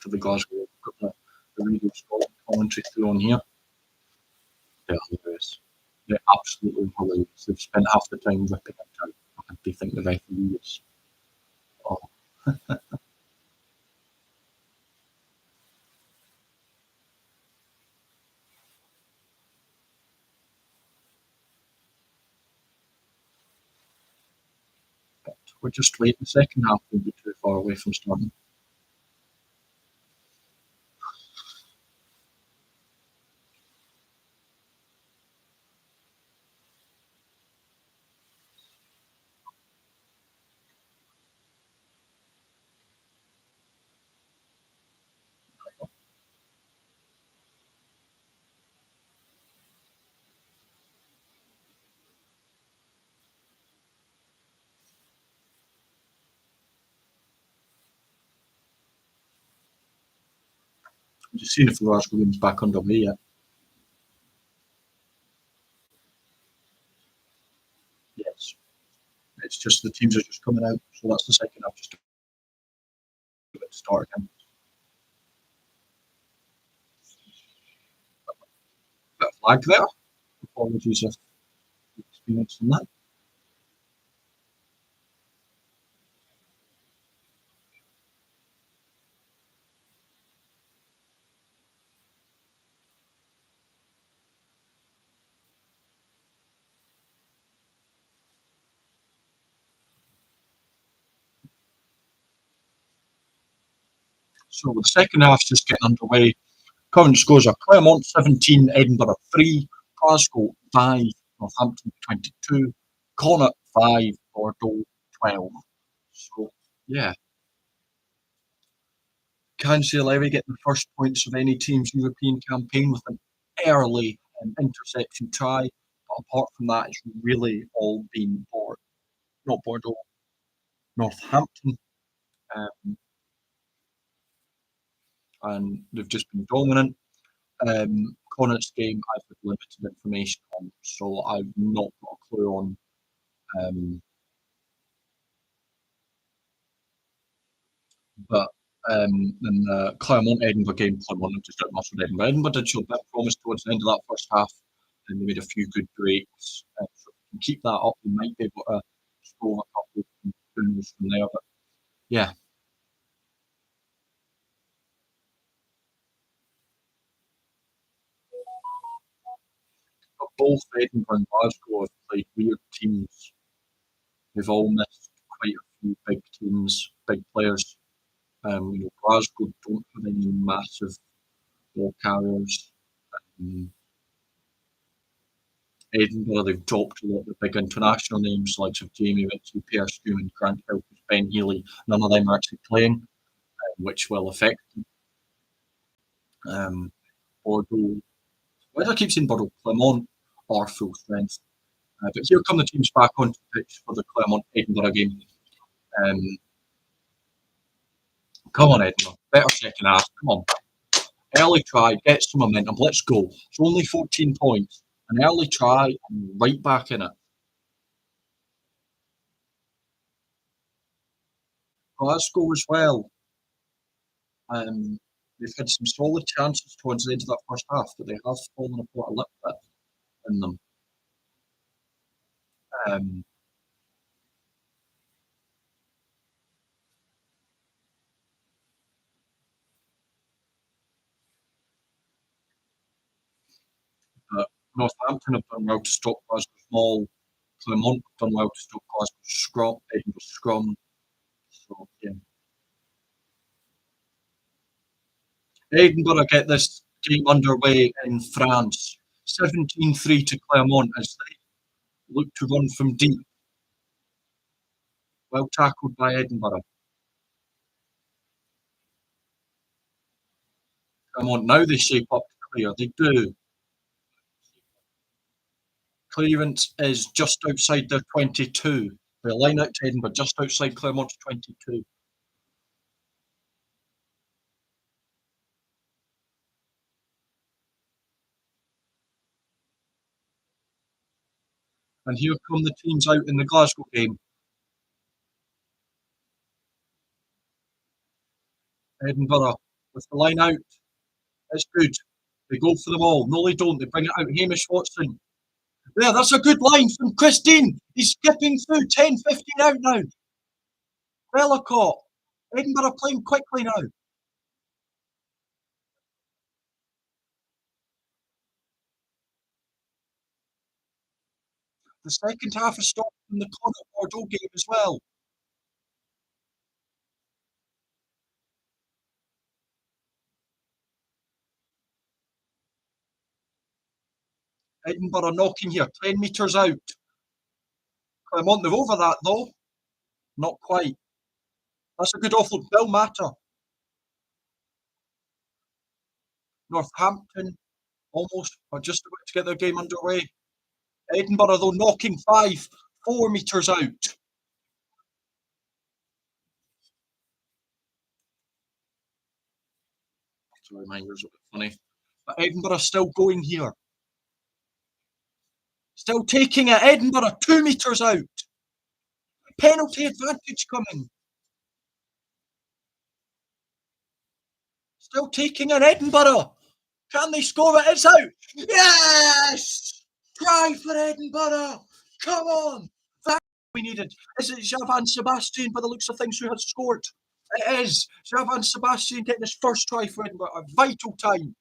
For the Glasgow, we've got the Radio Scotland commentary through on here. They're hilarious. They're absolutely hilarious. They've spent half the time ripping it out. And they think the referee is. Oh, but we're just waiting. The second half will be too far away from starting. Just seeing if the Glasgow game's back underway yet. It's just the teams are just coming out, so that's the second half just about to start again. Bit of lag there. Apologies if you're experiencing that. So the second half's just getting underway. Current scores are Clermont 17, Edinburgh 3, Glasgow 5, Northampton 22, Connacht 5, Bordeaux 12. So, yeah, Cansey Levy getting the first points of any team's European campaign with an early interception try. But apart from that, it's really all been not Bordeaux, Northampton. Um, and they've just been dominant. Connacht's game, I've got limited information on, so I've not got a clue on. Um, but in the Clermont Edinburgh game, Clermont have just outmuscled Edinburgh. Edinburgh did show a bit of promise towards the end of that first half, and they made a few good breaks. So if they can keep that up, they might be able to score a couple of goals from there. But yeah, but both Edinburgh and Glasgow have played weird teams. They've all missed quite a few big teams, big players. Glasgow don't have any massive ball carriers. Um, Edinburgh, they've dropped a lot of the big international names, like of Jamie Ritchie, Pierre Schumann, Grant Hilkes, Ben Healy. None of them are actually playing, which will affect them. Bordeaux, why do I keep saying Bordeaux? Clermont are full strength. But here come the teams back onto the pitch for the Clermont Edinburgh game. Um, Come on, Edinburgh. Better second half. Come on. Early try, get some momentum. Let's go. It's only 14 points. An early try and right back in it. Glasgow as well. They've had some solid chances towards the end of that first half, but they have fallen apart a little bit in them. Um, but Northampton have done well to stop Glasgow's maul. Clermont have done well to stop Glasgow's scrum, Edinburgh's scrum. So, yeah. Edinburgh get this game underway in France. 17-3 to Clermont as they look to run from deep. Well tackled by Edinburgh. Clermont, now they shape up to clear. They do. Clearance is just outside their 22. They line out to Edinburgh just outside Clermont's 22. And here come the teams out in the Glasgow game. Edinburgh with the line out. It's good. They go for the ball. No, they don't. They bring it out. Hamish Watson. There, that's a good line from Christine. He's skipping through 10, 15 out now. Bellicott. Edinburgh playing quickly now. The second half has stopped in the Connacht Bordeaux game as well. Edinburgh knocking here, 10 metres out. Clermont, they're over that though. Not quite. That's a good offload. Bill Matter. Northampton almost are just about to get their game underway. Edinburgh, though, knocking 4 metres out. Sorry, my ears are a bit funny. But Edinburgh still going here. Still taking it. Edinburgh, 2 metres out. Penalty advantage coming. Still taking in Edinburgh. Can they score it? It's out. Yes! Try for Edinburgh. Come on. That's what we needed. Is it Javan Sebastian by the looks of things who has scored? It is. Javan Sebastian getting his first try for Edinburgh. A vital time.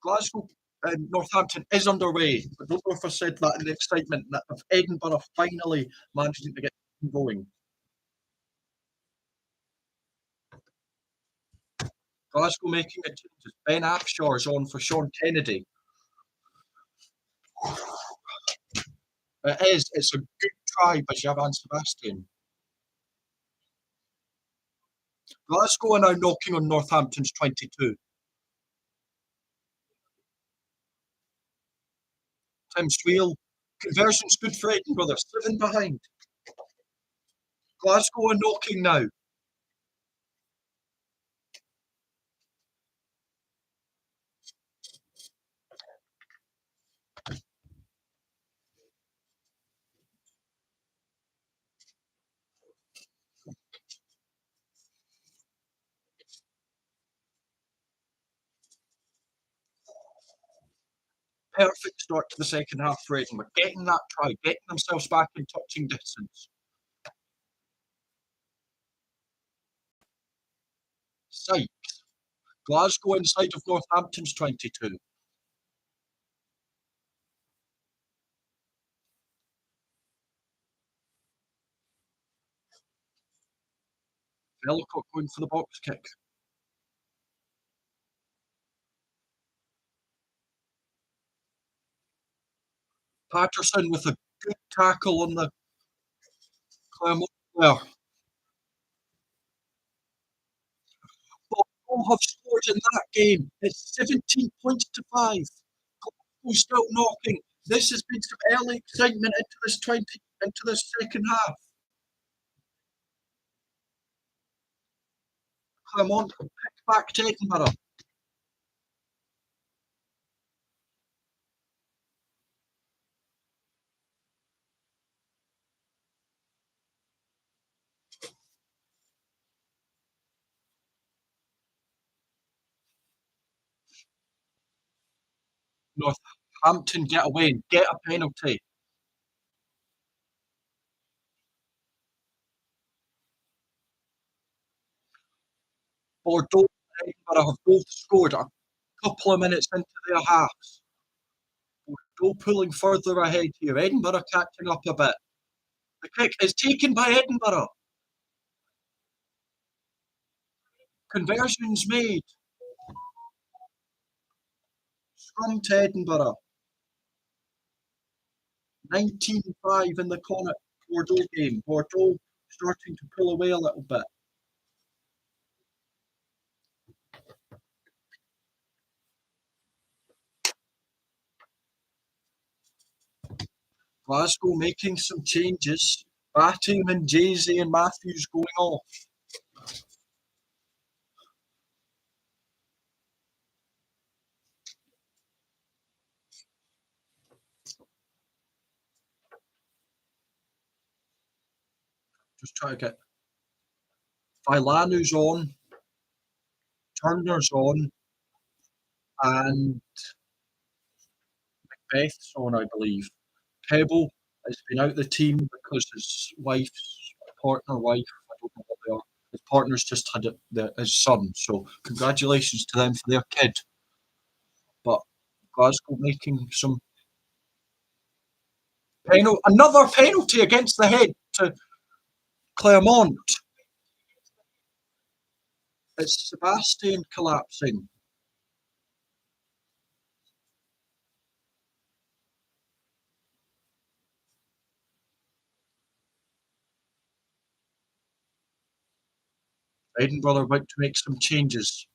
Glasgow and Northampton is underway. I don't know if I said that in the excitement that of Edinburgh finally managing to get going. Glasgow making it changes. Ben Afshaw is on for Sean Kennedy. It is. It's a good try by Javan Sebastian. Glasgow are now knocking on Northampton's 22. Tim Sweel. Conversion's good for Edinburgh. They're 7 behind. Glasgow are knocking now. Perfect start to the second half for Edinburgh. Getting that try, getting themselves back in touching distance. Sykes. Glasgow inside of Northampton's 22. Ellicott going for the box kick. Patterson with a good tackle on the Clermont player. Bordeaux have scored in that game. It's 17 points to 5. Glasgow still knocking. This has been some early excitement into this second half. Clermont picked back to Edinburgh. Northampton get away and get a penalty. Bordeaux and Edinburgh have both scored a couple of minutes into their halves. Bordeaux pulling further ahead here. Edinburgh catching up a bit. The kick is taken by Edinburgh. Conversions made. Scrum to Edinburgh. 19-5 in the Connacht Bordeaux game. Bordeaux starting to pull away a little bit. Glasgow making some changes. Batting and Jay-Z and Matthews going off. Just try to get Vailanu's on, Turner's on, and Macbeth's on, I believe. Pebble has been out of the team because his wife's wife, I don't know what they are. His partner's just had his son, so congratulations to them for their kid. But Glasgow making some another penalty against the head to Clermont. It's Sebastian collapsing. Edinburgh are about to make some changes.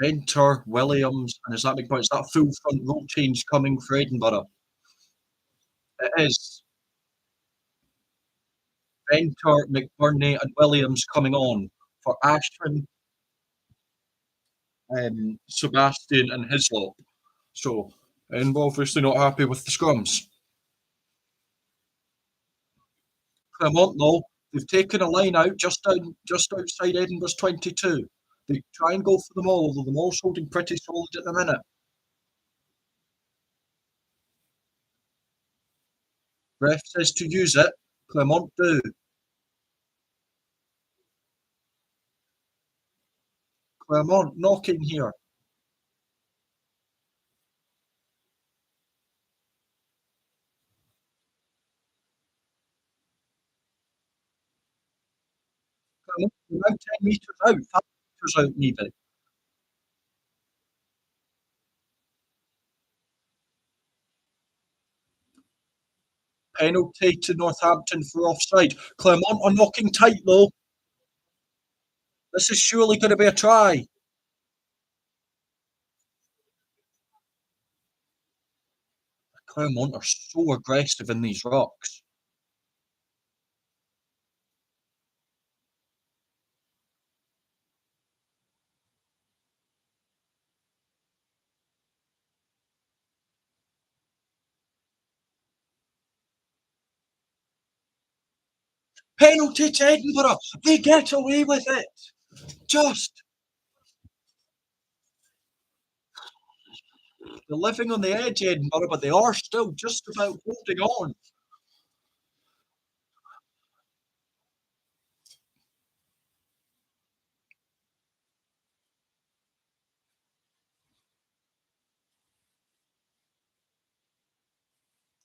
Venter, Williams, and is that big point? Is that full front row change coming for Edinburgh? It is. Venter, McBurney, and Williams coming on for Ashton, Sebastian, and Hislop. So, and we're obviously not happy with the scrums. Clermont, though, they've taken a line out just outside Edinburgh's 22. They try and go for them all, although the mall's holding pretty solid at the minute. Ref says to use it. Clermont do. Clermont knocking here. Clermont are now 10 metres out, 5 metres out needed. Penalty to Northampton for offside. Clermont are knocking tight though. This is surely going to be a try. Clermont are so aggressive in these rocks. Penalty to Edinburgh. They get away with it. Just they're living on the edge, Edinburgh, but they are still just about holding on.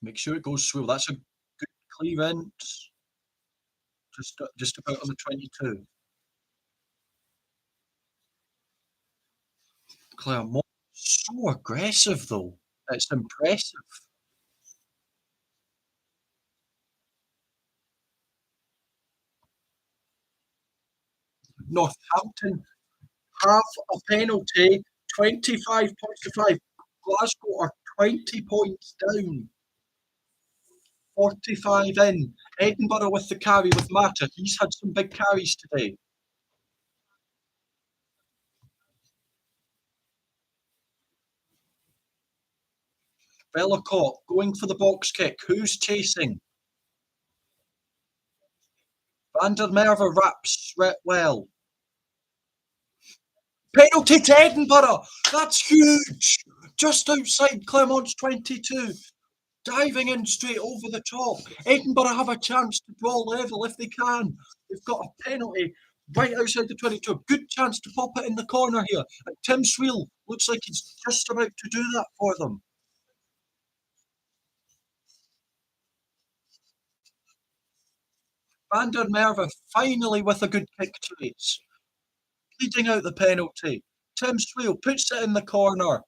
Make sure it goes through. That's a good clearance. Just about on the 22. Clermont so aggressive though. It's impressive. Northampton have a penalty, 25 points to 5. Glasgow are 20 points down, 45 in. Edinburgh with the carry with Mata. He's had some big carries today. Bellicott going for the box kick. Who's chasing? Van der Merwe wraps well. Penalty to Edinburgh. That's huge. Just outside Clermont's 22. Diving in straight over the top. Edinburgh have a chance to draw level if they can. They've got a penalty right outside the 22. A good chance to pop it in the corner here. And Tim Sweel looks like he's just about to do that for them. Van der Merwe finally with a good kick chase. Leading out the penalty. Tim Sweel puts it in the corner.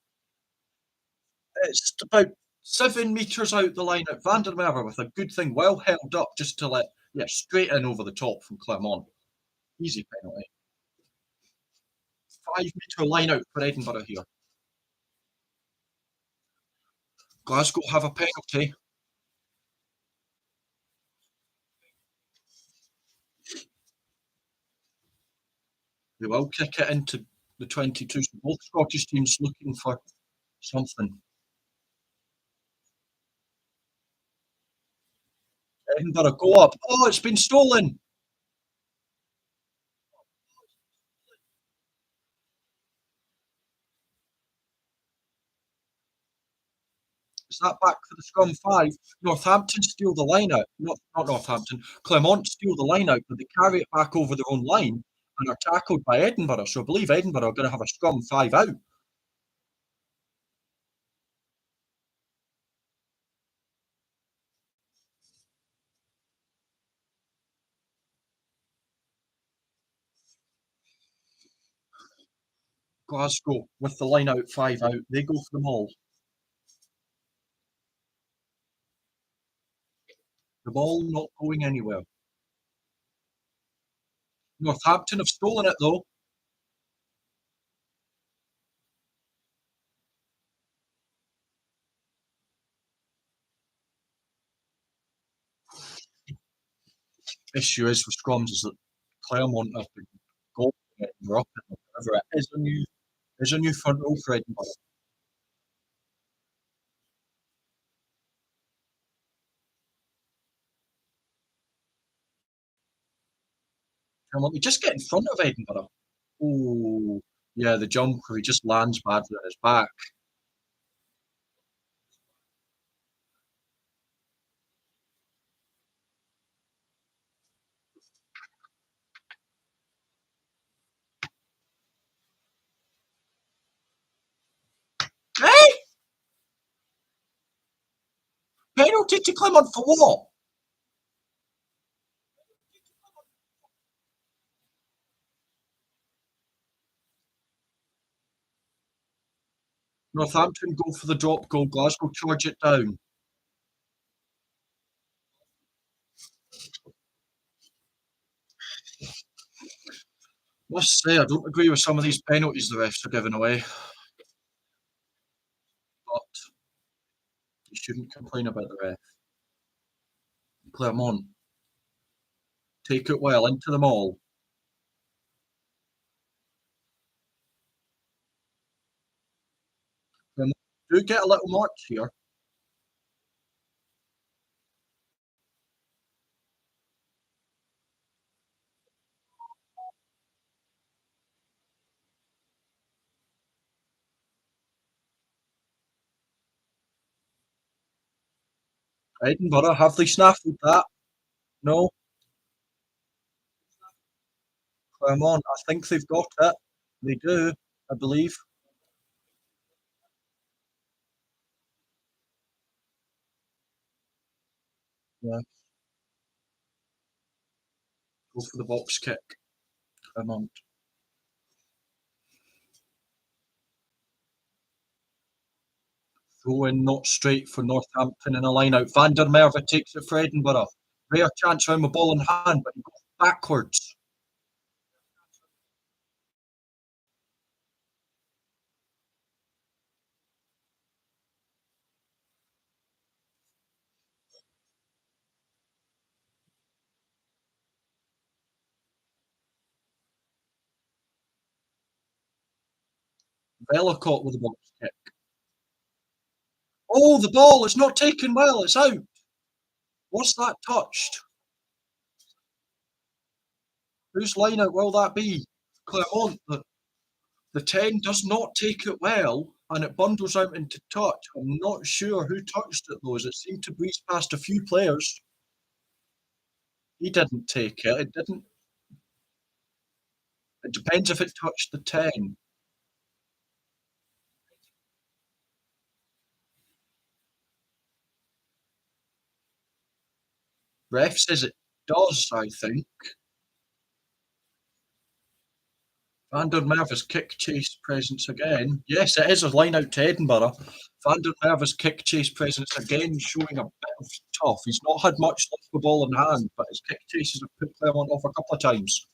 It's about 7 metres out the line at Van der Merwe with a good thing, well held up just to let, yeah, straight in over the top from Clermont. Easy penalty. 5 metre line out for Edinburgh here. Glasgow have a penalty. They will kick it into the 22. So both Scottish teams looking for something. Edinburgh go up. Oh, it's been stolen. Is that back for the scrum 5? Northampton steal the line out. Not Northampton. Clermont steal the line out, but they carry it back over their own line and are tackled by Edinburgh. So I believe Edinburgh are going to have a scrum 5 out. Glasgow with the line out 5 out. They go for them all. The ball not going anywhere. Northampton have stolen it though. Issue is with scrums is that Clermont have been going Edinburgh up and whatever. It is a new front row for Edinburgh. Clermont, they just get in front of Edinburgh. Oh, yeah, the jump where he just lands badly on his back. Hey! Penalty to Clermont for what? Northampton go for the drop goal. Glasgow charge it down. Must say, I don't agree with some of these penalties the refs are giving away, but you shouldn't complain about the ref. Clermont, take it well into the mall. Clermont do get a little march here. Edinburgh, have they snaffled that? No. Clermont, I think they've got it. They do, I believe. Yeah, go for the box kick. Clermont. Throw in not straight for Northampton in a line out. Van der Merwe takes it for Edinburgh. Rare chance around the ball in hand, but he goes backwards. Bellicott with the box kick. Oh, the ball, it's not taken well, it's out. What's that touched? Whose line out will that be? Clermont. The 10 does not take it well and it bundles out into touch. I'm not sure who touched it though, as it seemed to breeze past a few players. He didn't take it. It didn't. It depends if it touched the 10. Ref says it does, I think. Van der Merwe's kick chase presence again. Yes, it is a line out to Edinburgh. Van der Merwe's kick chase presence again showing a bit of tough. He's not had much luck with the ball in hand, but his kick chases have put Clermont off a couple of times.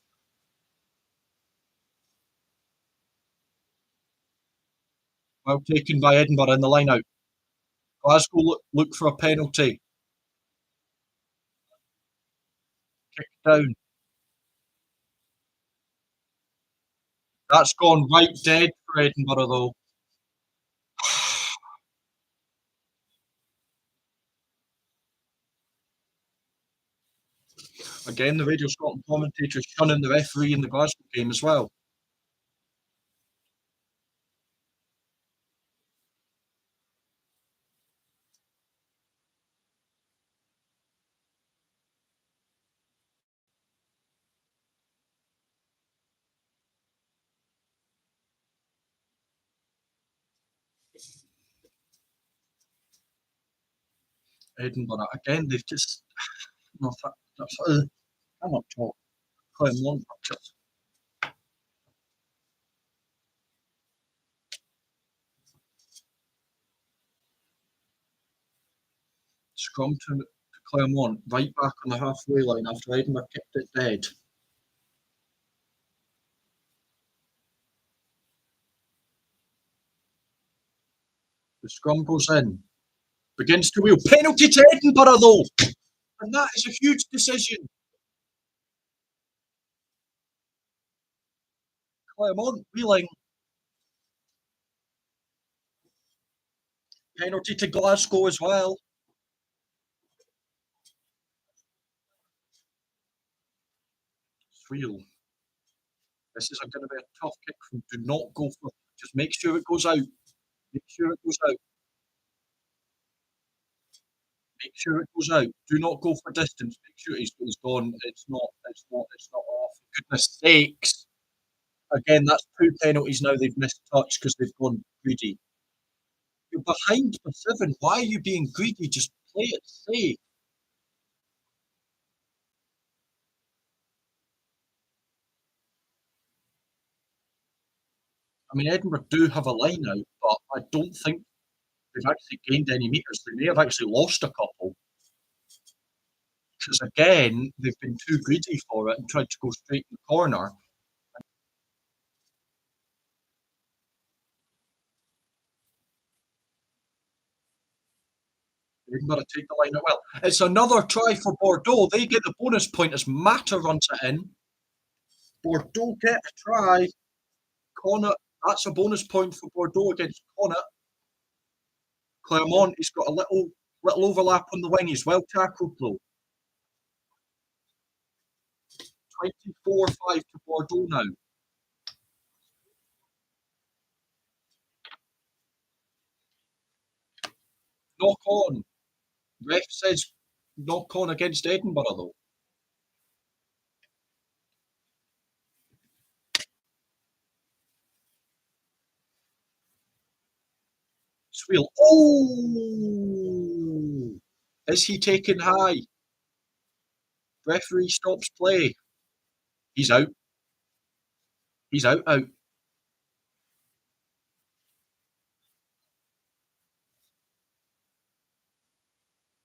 Well taken by Edinburgh in the line out. Glasgow look for a penalty. Kick down. That's gone right dead for Edinburgh though. Again, the Radio Scotland commentators shunning the referee in the Glasgow game as well. Edinburgh again. They've just no. That's I'm not talking. Clermont just scrum to Clermont right back on the halfway line after Edinburgh kicked it dead. The scrum goes in, begins to wheel. Penalty to Edinburgh though, and that is a huge decision. Clermont wheeling. Penalty to Glasgow as well. Real. This is gonna be a tough kick from do not go for just make sure it goes out. Make sure it goes out. Make sure it goes out. Do not go for distance. Make sure he's gone. It's not off. For goodness sakes. Again, that's 2 penalties now they've missed touch because 'cause they've gone greedy. You're behind by 7. Why are you being greedy? Just play it safe. I mean, Edinburgh do have a line out, but I don't think they've actually gained any meters. They may have actually lost a couple because again, they've been too greedy for it and tried to go straight in the corner. Edinburgh take the line out well. It's another try for Bordeaux. They get the bonus point as Mata runs it in. Bordeaux get a try. Connacht, that's a bonus point for Bordeaux against Connacht. Clermont, he's got a little overlap on the wing. He's well tackled though. 24-5 to Bordeaux now. Knock on. Ref says knock on against Edinburgh though. Sweel. Oh! Is he taken high? Referee stops play. He's out. He's out.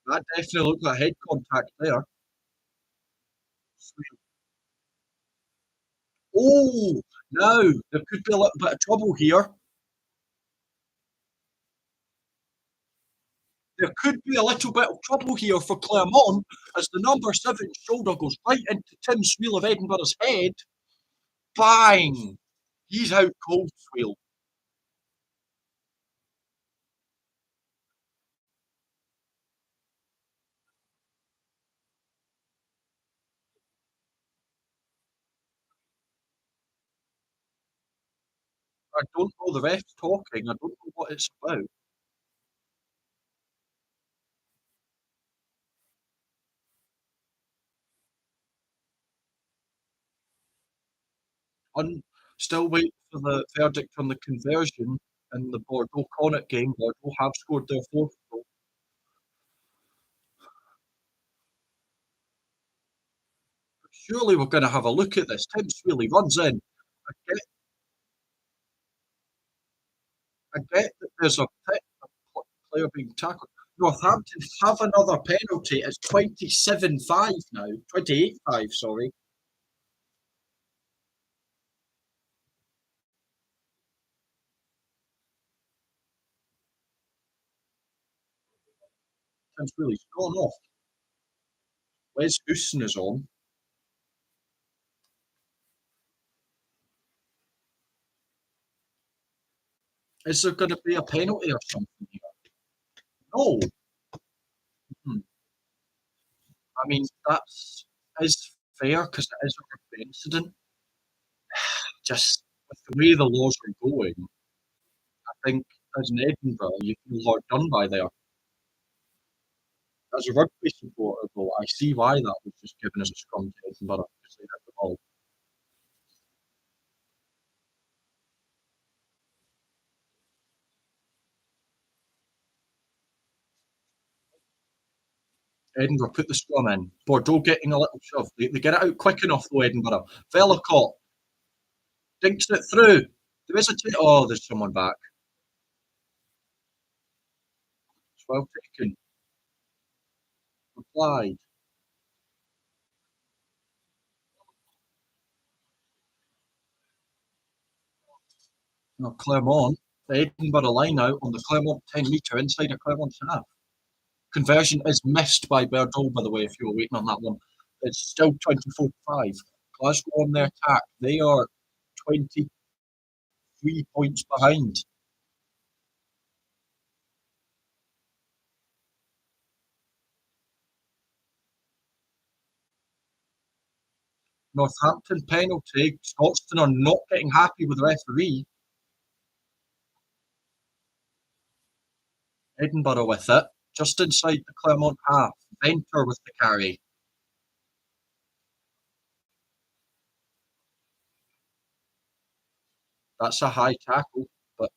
That definitely looked like head contact there. Sweel. Oh! Now, there could be a little bit of trouble here. There could be a little bit of trouble here for Clermont as the number 7 shoulder goes right into Tim Sweel of Edinburgh's head. Bang! He's out cold, Sweel. I don't know, the ref's talking, I don't know what it's about. Un Still waiting for the verdict on the conversion in the Bordeaux Connacht game. Bordeaux have scored their 4th goal. Surely we're gonna have a look at this. Tim Sweel, he runs in. I get I get that there's a player being tackled. Northampton have another penalty. It's 27-5 now. 28-5, sorry. Tim Sweel, he's gone off. Wes Goosen is on. Is there gonna be a penalty or something here? No. Hmm. I mean, that's is fair because it is a rugby incident. Just with the way the laws are going, I think as in Edinburgh, you feel hard done by there. As a rugby supporter, though, I see why that was just given as a scrum to Edinburgh because they had the ball. Edinburgh put the scrum in. Bordeaux getting a little shove. They get it out quick enough though, Edinburgh. Vellacott dinks it through. There is a oh, there's someone back. It's well taken. Replied. No, Clermont. The Edinburgh line out on the Clermont 10 metre inside of Clermont's half. Conversion is missed by Bordeaux, by the way, if you were waiting on that one. It's still 24-5. Glasgow on their attack. They are 23 points behind. Northampton penalty. Scotstoun are not getting happy with the referee. Edinburgh with it, just inside the Clermont half. Venter with the carry. That's a high tackle, but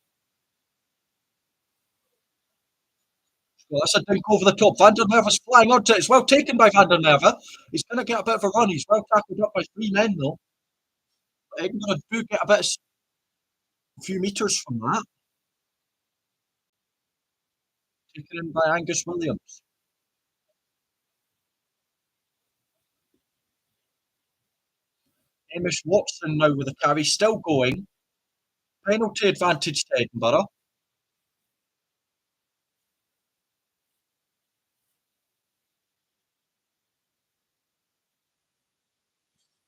well, that's a dink over the top. Van der Merwe's flying onto it. It's well taken by Van der Merwe. He's going to get a bit of a run. He's well tackled up by three men, though. But Edinburgh do get a few metres from that. Taken in by Angus Williams. Hamish Watson now with the carry, still going. Penalty advantage to Edinburgh.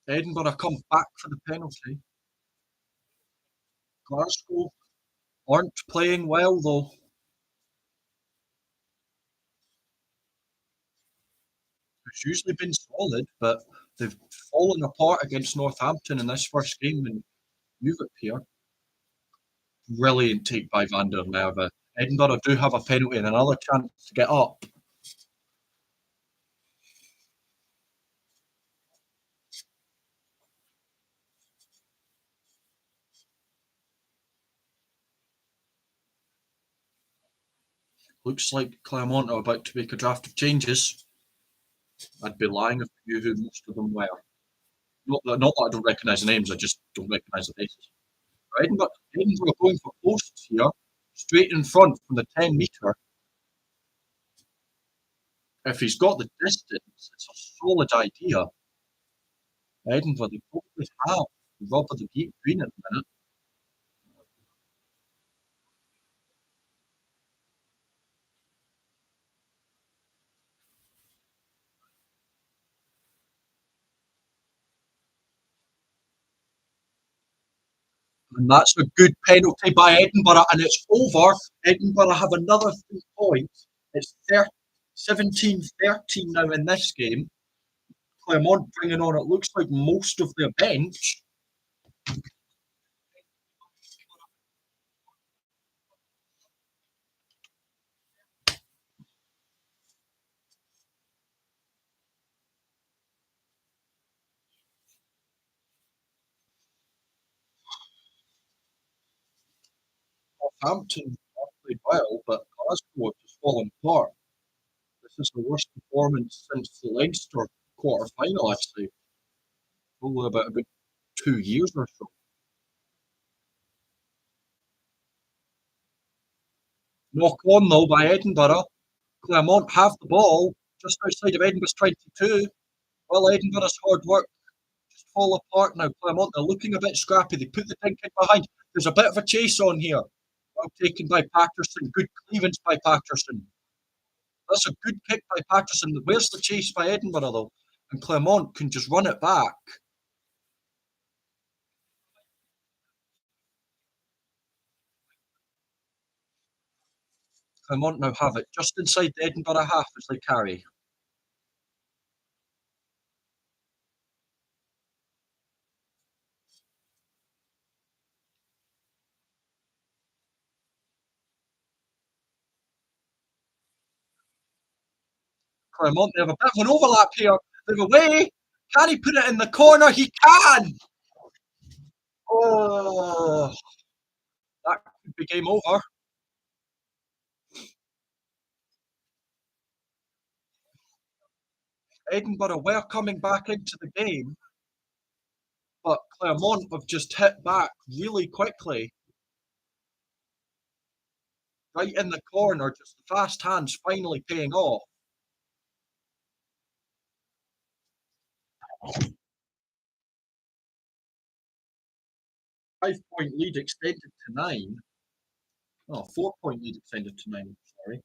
Edinburgh come back for the penalty. Glasgow aren't playing well, though. It's usually been solid, but they've fallen apart against Northampton in this first game and move it here. Brilliant take by Van der Merwe. Edinburgh do have a penalty and another chance to get up. Looks like Clermont are about to make a draft of changes. I'd be lying if I knew who most of them were. Not that I don't recognise the names, I just don't recognise the faces. Edinburgh going for posts here, straight in front from the 10 metre. If he's got the distance, it's a solid idea. Edinburgh, they probably have the rub of the green at the minute. And that's a good penalty by Edinburgh, and it's over. Edinburgh have another 3 points. It's 17-13 now in this game. Clermont bringing on, it looks like, most of their bench. Northampton played well, but Glasgow have just fallen apart. This is the worst performance since the Leinster quarter final, actually. Probably about 2 years or so. Knock on though by Edinburgh. Clermont have the ball just outside of Edinburgh's 22. Well, Edinburgh's hard work just fall apart now. Clermont, they're looking a bit scrappy. They put the dink in behind. There's a bit of a chase on here. Well taken by Patterson. Good cleavance by Patterson. That's a good kick by Patterson. Where's the chase by Edinburgh though? And Clermont can just run it back. Clermont now have it just inside the Edinburgh half as they carry. Clermont, they have a bit of an overlap here. They're away. Can he put it in the corner? He can! Oh, that could be game over. Edinburgh were coming back into the game, but Clermont have just hit back really quickly. Right in the corner, just the fast hands finally paying off. 5 point lead extended to 9. Oh, 4 point lead extended to 9, sorry.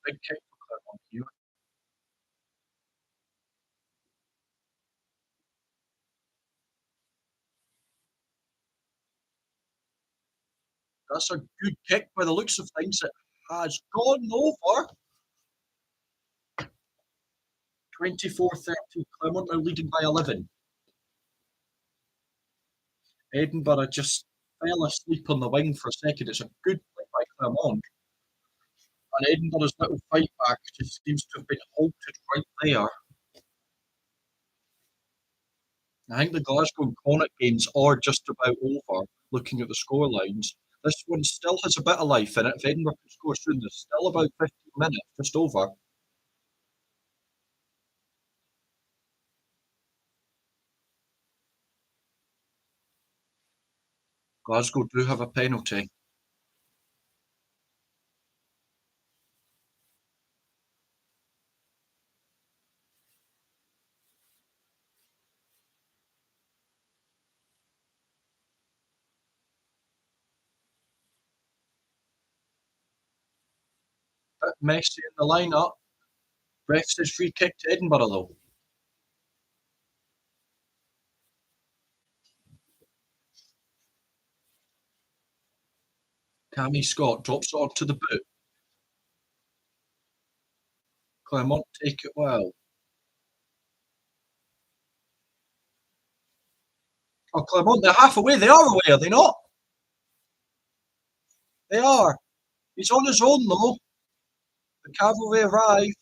Big kick for Clermont here. That's a good kick by the looks of things. It has gone over. 24-30. Clermont now leading by 11. Edinburgh just fell asleep on the wing for a second. It's a good play by Clermont. And Edinburgh's little fight back just seems to have been halted right there. I think the Glasgow and Connacht games are just about over, looking at the score lines. This one still has a bit of life in it. If Edinburgh can score soon, there's still about 15 minutes, just over. Glasgow do have a penalty. Bit messy in the lineup. Ref says free kick to Edinburgh though. Cammy Scott drops it onto the boot. Clermont take it well. Oh, Clermont, they're half away. They are away, are they not? They are. He's on his own though. The cavalry arrive,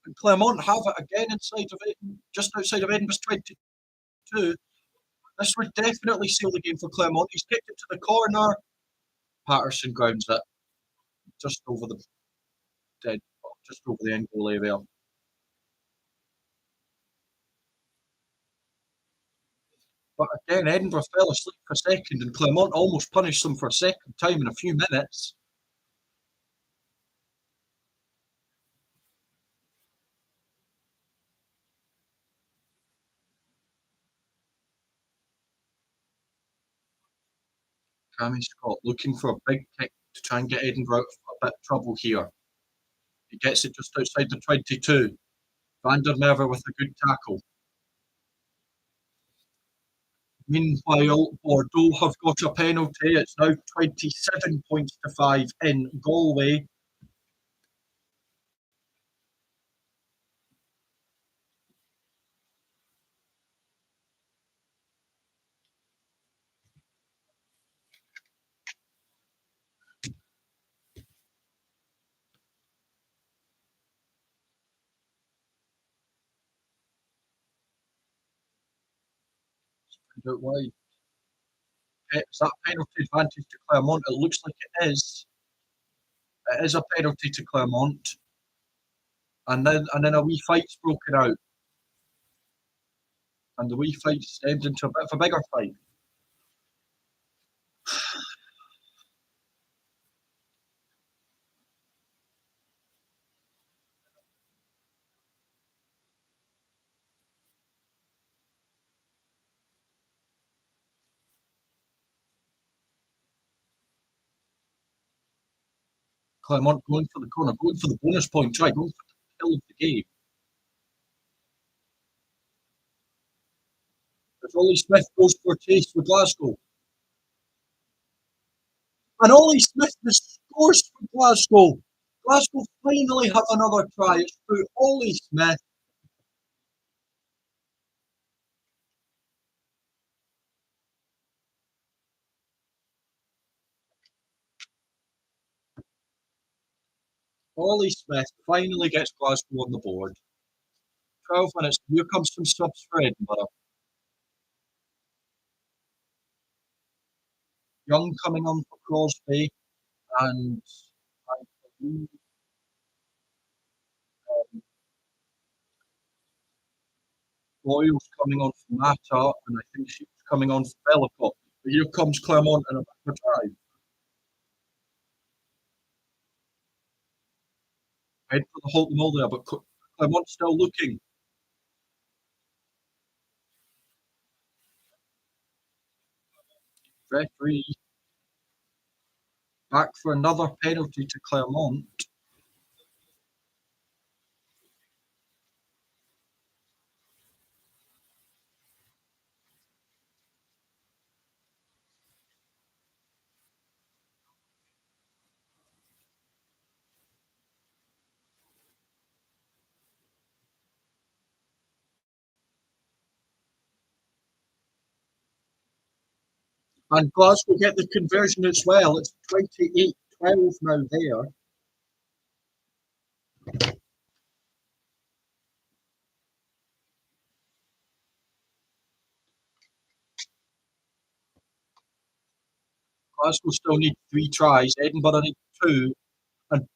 and Clermont have it again inside of Edinburgh, just outside of Edinburgh's 22. This would definitely seal the game for Clermont. He's kicked it to the corner. Patterson grounds it just over the dead, just over the end goal area. But again, Edinburgh fell asleep for a second, and Clermont almost punished them for a second time in a few minutes. Cammy Scott looking for a big kick to try and get Edinburgh out of a bit of trouble here. He gets it just outside the 22. Van der Merwe with a good tackle. Meanwhile, Bordeaux have got a penalty. It's now 27 points to 5 in Galway. Out wide. Is that penalty advantage to Clermont? It looks like it is. It is a penalty to Clermont. And then a wee fight's broken out. And the wee fight stemmed into a bit of a bigger fight. Clermont going for the corner, going for the bonus point try, going for the kill of the game. As Ollie Smith goes for a chase with Glasgow. And Ollie Smith scores for Glasgow. Glasgow finally have another try. It's through Ollie Smith. Ollie Smith finally gets Glasgow on the board. 12 minutes. Here comes some subs for Edinburgh. Young coming on for Crosby, and I believe Boyle's coming on for Mata, and I think she's coming on for Bellicott. But here comes Clermont and a bit of a drive. Head for the Holton Hole there, but Clermont's still looking. Referee back for another penalty to Clermont. And Glasgow get the conversion as well. It's 28-12 now there. Glasgow still need 3 tries. Edinburgh need 2. And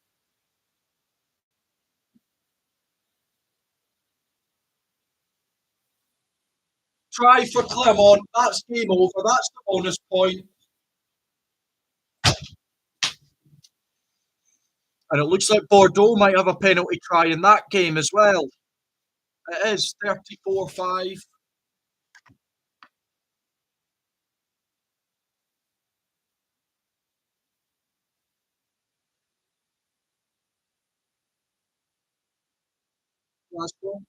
try for Clermont. That's game over. That's the bonus point. And it looks like Bordeaux might have a penalty try in that game as well. It is 34-5. Glasgow.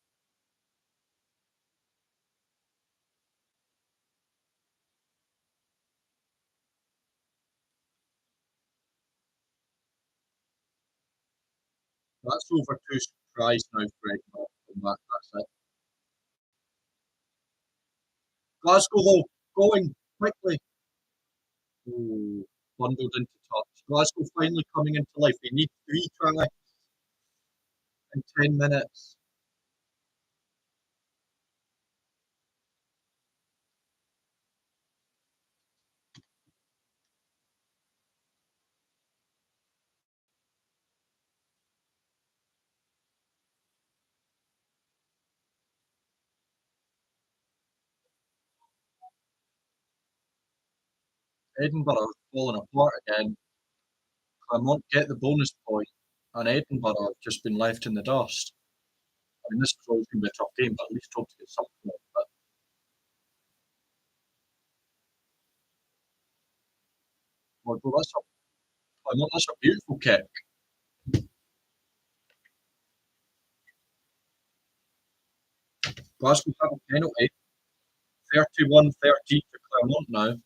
That's over 2 tries now for Edinburgh. That's it. Glasgow, though, going quickly. Ooh, bundled into touch. Glasgow finally coming into life. They need 3 tries in 10 minutes. Edinburgh have fallen apart again. Clermont get the bonus point, and Edinburgh have just been left in the dust. I mean, this is always going to be a tough game, but at least hope to get something out of it. Well, Clermont, that's a beautiful kick. Glasgow have a penalty. 31-13 to Clermont now.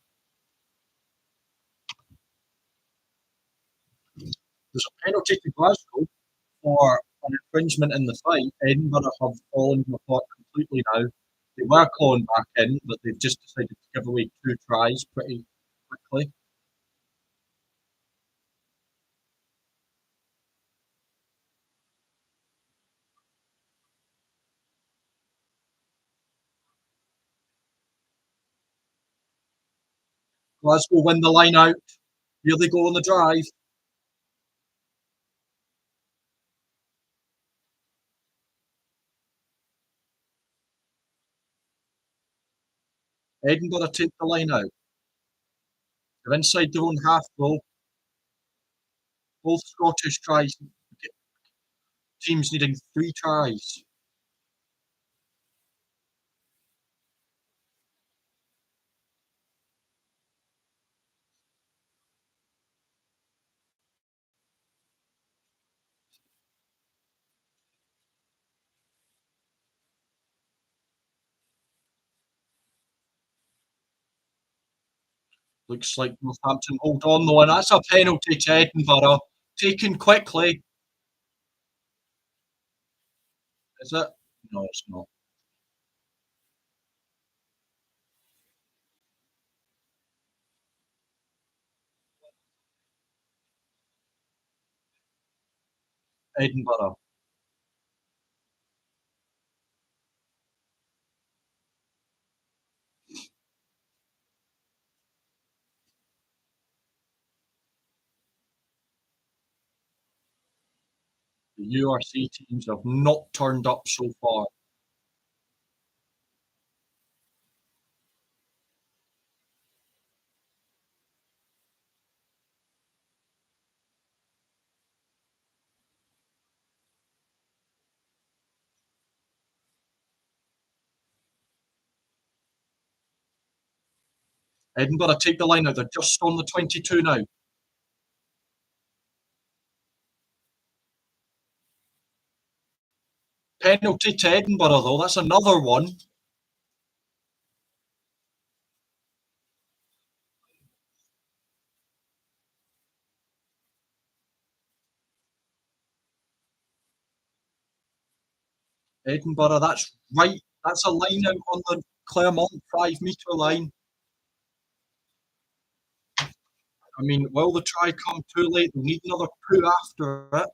There's a penalty to Glasgow for an infringement in the fight. Edinburgh have fallen apart completely now. They were calling back in, but they've just decided to give away 2 tries pretty quickly. Glasgow win the line out. Here they go on the drive. Edinburgh take the line out. They're inside their own half, though. Both Scottish tries. Teams needing 3 tries. Looks like Northampton hold on, though, and that's a penalty to Edinburgh. Taken quickly. Is it? No, it's not. Edinburgh. The URC teams have not turned up so far. Edinburgh take the line out. They're just on the 22 now. Penalty to Edinburgh, though. That's another one. Edinburgh, that's right. That's a line out on the Clermont 5 metre line. I mean, will the try come too late? They need another poo after it.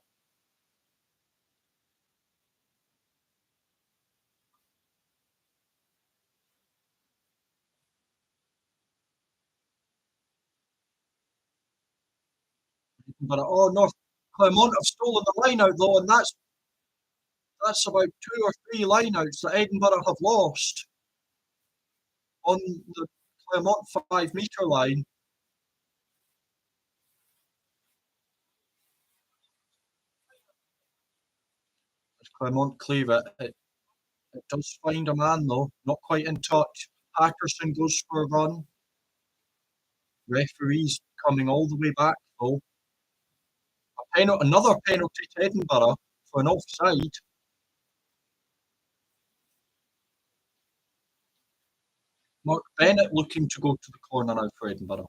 But, oh, North Clermont have stolen the line out though, and that's about 2 or 3 lineouts that Edinburgh have lost on the Clermont 5-metre line. As Clermont cleave it, it does find a man though, not quite in touch. Patterson goes for a run. Referee's coming all the way back though. Another penalty to Edinburgh for an offside. Mark Bennett looking to go to the corner now for Edinburgh.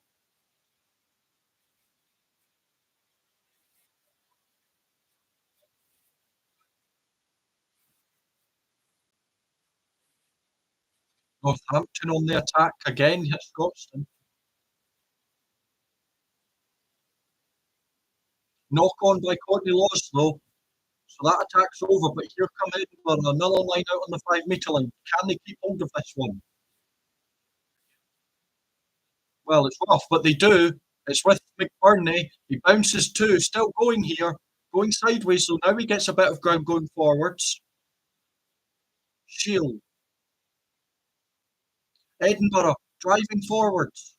Northampton on the attack again, hits Scotstoun. Knock on by Courtney Laws though. So that attack's over, but here come Edinburgh, another line out on the 5-metre line. Can they keep hold of this one? Well, it's rough, but they do. It's with McBurney. He bounces too, still going here, going sideways, so now he gets a bit of ground going forwards. Shield. Edinburgh driving forwards.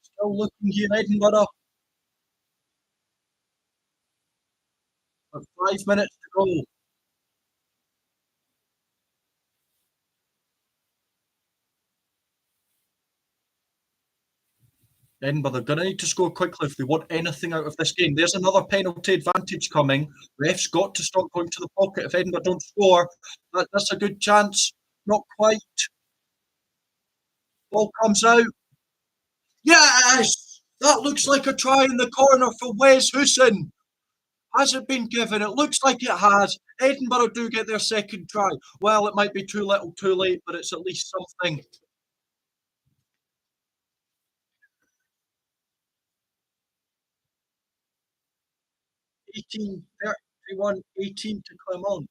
Still looking here, Edinburgh. With 5 minutes to go. Edinburgh, they're going to need to score quickly if they want anything out of this game. There's another penalty advantage coming. Ref's got to stop going to the pocket if Edinburgh don't score. That's a good chance. Not quite. Ball comes out. Yes! That looks like a try in the corner for Wes Husson. Has it been given? It looks like it has. Edinburgh do get their second try. Well, it might be too little too late, but it's at least something. 18, 31, 18 to Clermont.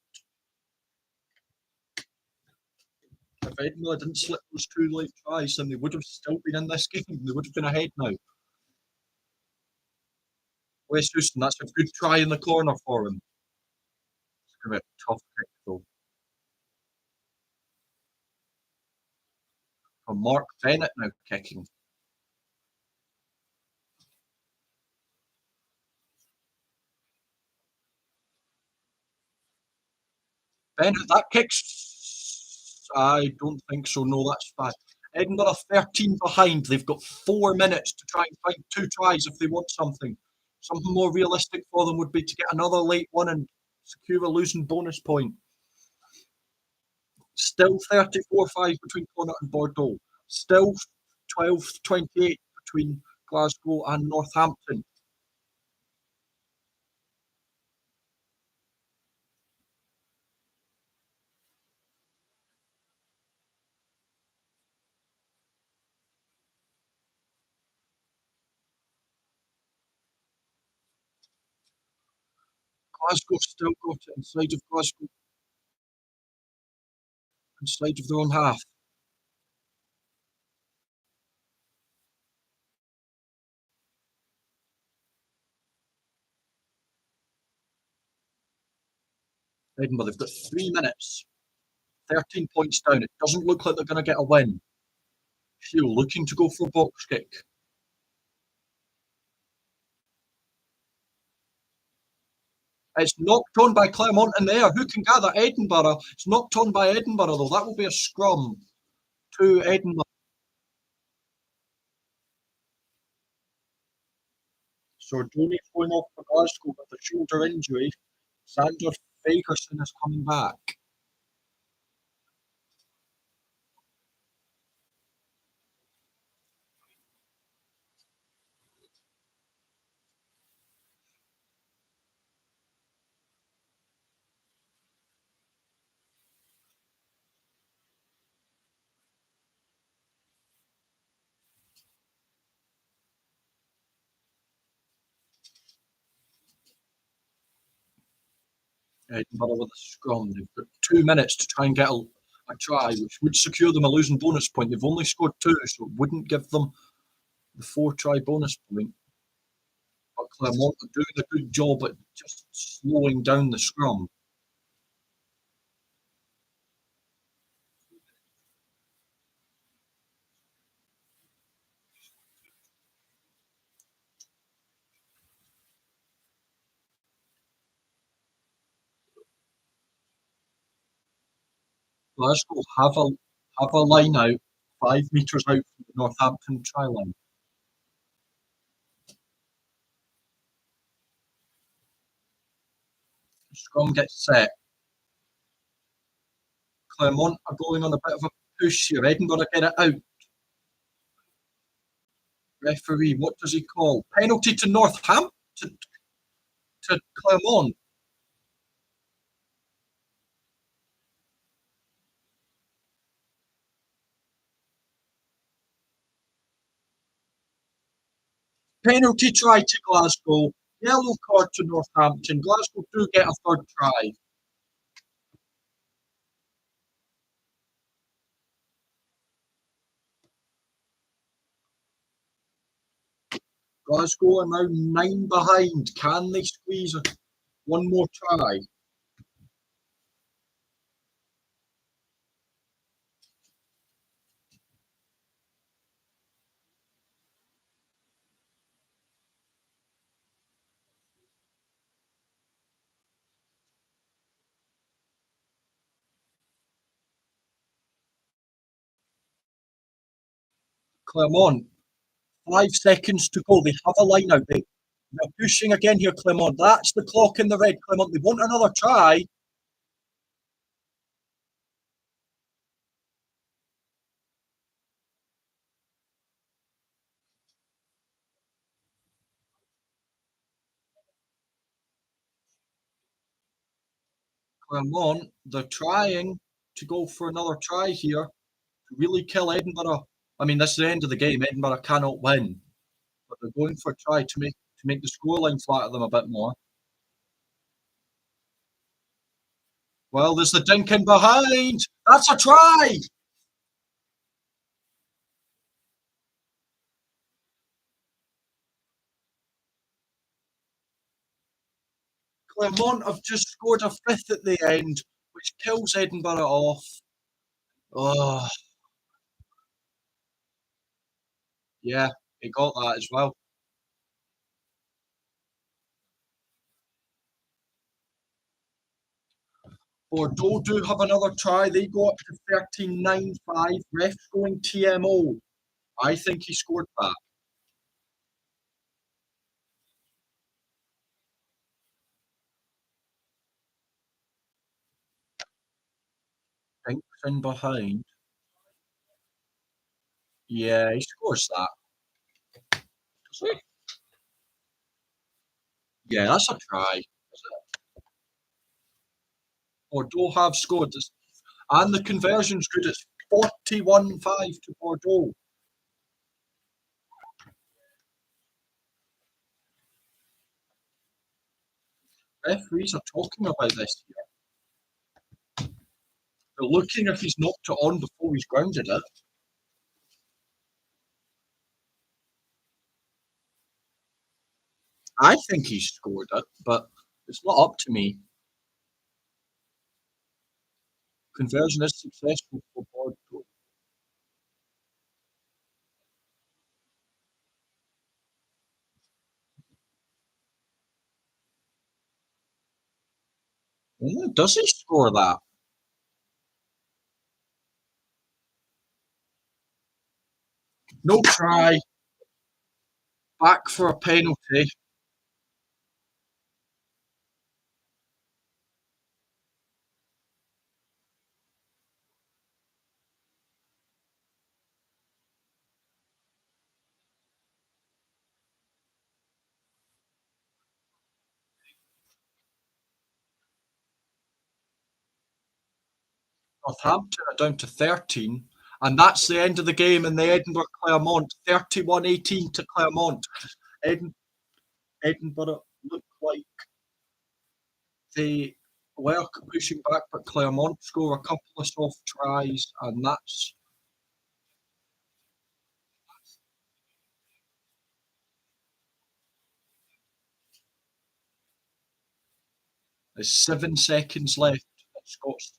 If Edinburgh didn't slip those 2 late tries, then they would have still been in this game. They would have been ahead now. West Houston, that's a good try in the corner for him. It's going to be a tough kick, though. From Mark Bennett now kicking. Bennett, that kicks. I don't think so. No, that's bad. Edinburgh 13 behind. They've got 4 minutes to try and find 2 tries if they want something. Something more realistic for them would be to get another late one and secure a losing bonus point. Still 34-5 between Connacht and Bordeaux. Still 12-28 between Glasgow and Northampton. Glasgow still got it inside of Glasgow, inside of their own half. Edinburgh, they've got 3 minutes, 13 points down. It doesn't look like they're going to get a win. Shield looking to go for a box kick. It's knocked on by Clermont in there. Who can gather? Edinburgh. It's knocked on by Edinburgh, though. That will be a scrum to Edinburgh. Sordoni going off for Glasgow with a shoulder injury. Sander Fagerson is coming back. Edinburgh with a scrum. They've got 2 minutes to try and get a try, which would secure them a losing bonus point. They've only scored two, so it wouldn't give them the four try bonus point. But Clermont are doing a good job at just slowing down the scrum. Glasgow have a line out 5 metres out from the Northampton try line. The scrum gets set. Clermont are going on a bit of a push here. Edinburgh get it out. Referee, what does he call? Penalty to Northampton, to Clermont. Penalty try to Glasgow. Yellow card to Northampton. Glasgow do get a third try. Glasgow are now 9 behind. Can they squeeze one more try? Clermont, 5 seconds to go. They have a line out. They're pushing again here, Clermont. That's the clock in the red, Clermont. They want another try. Clermont, they're trying to go for another try here to really kill Edinburgh. I mean, this is the end of the game. Edinburgh cannot win, but they're going for a try to make the scoreline flatter them a bit more. Well, there's the dink in behind. That's a try. Clermont have just scored a fifth at the end, which kills Edinburgh off. Oh, yeah, he got that as well. Bordeaux do have another try. They go up to 13-9-5. Refs going TMO. I think he scored that. Thinks in behind. Yeah, he scores that. Yeah, that's a try. Bordeaux have scored this, and the conversion's good. It's 41-5 to Bordeaux. Referees are talking about this here. They're looking if he's knocked it on before he's grounded it. I think he scored it, but it's not up to me. Conversion is successful for Bordeaux. Does he score that? No try. Back for a penalty. Northampton are down to 13, and that's the end of the game in the Edinburgh Clermont. 31-18 to Clermont. Edinburgh look like they Work pushing back, but Clermont score a couple of soft tries, and that's there's 7 seconds left at Scots,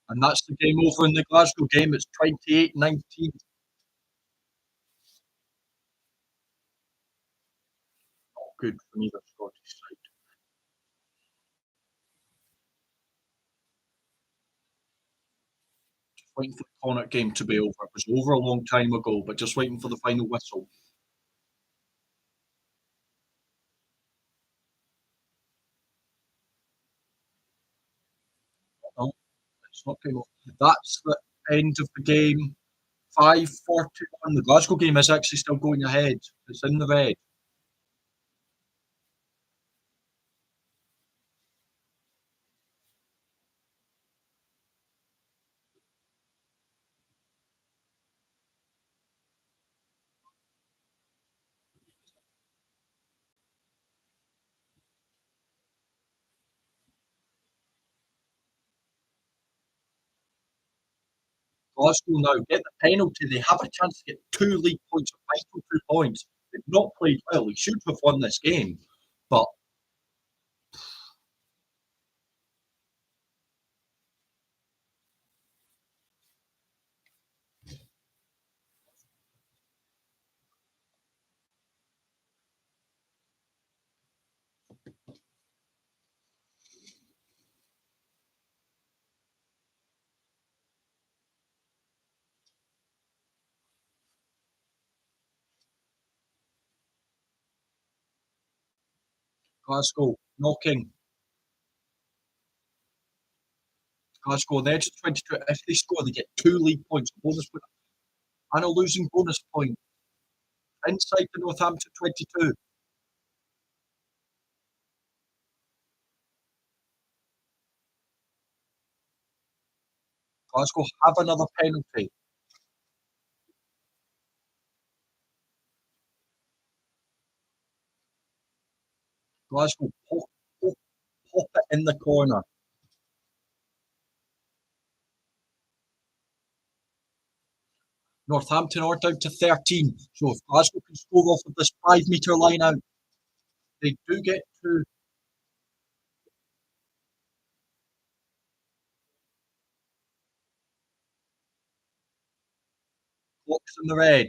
and that's the game over in the Glasgow game. It's 28-19. Not good from either Scottish side. Just waiting for the Connacht game to be over. It was over a long time ago, but just waiting for the final whistle. No, it's not game over. That's the end of the game. 5:41. The Glasgow game is actually still going ahead. It's in the red. Glasgow now get the penalty. They have a chance to get 2 league points, a vital 2 points. They've not played well. They should have won this game, but Glasgow knocking. Glasgow on the edge of 22. If they score, they get 2 league points, bonus point, and a losing bonus point inside the Northampton 22. Glasgow have another penalty. Glasgow pop it in the corner. Northampton are down to 13. So if Glasgow can score off of this 5 metre line out, they do get two blocks in the red.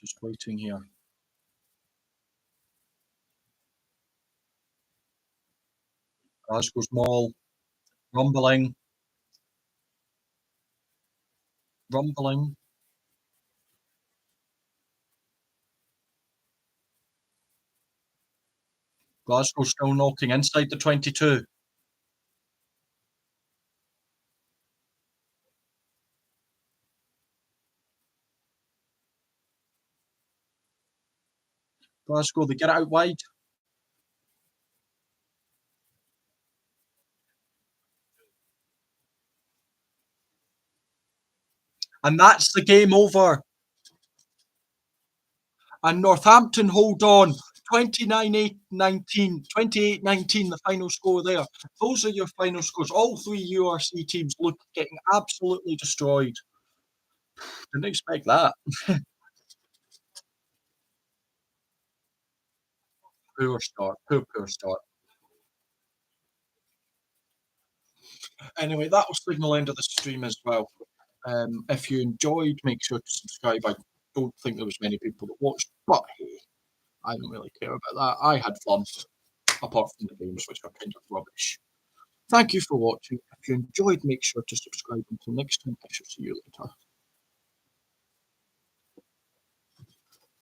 Just waiting here. Glasgow's Mall rumbling, rumbling. Glasgow still knocking inside the 22. Glasgow, they get it out wide. And that's the game over. And Northampton hold on. 29-19, 28-19, the final score there. Those are your final scores. All three URC teams look getting absolutely destroyed. Didn't expect that. Poor start. Poor start. Anyway, that was signal end of the stream as well. If you enjoyed, make sure to subscribe. I don't think there was many people that watched, but hey, I don't really care about that. I had fun, apart from the games, which are kind of rubbish. Thank you for watching. If you enjoyed, make sure to subscribe. Until next time, I shall see you later.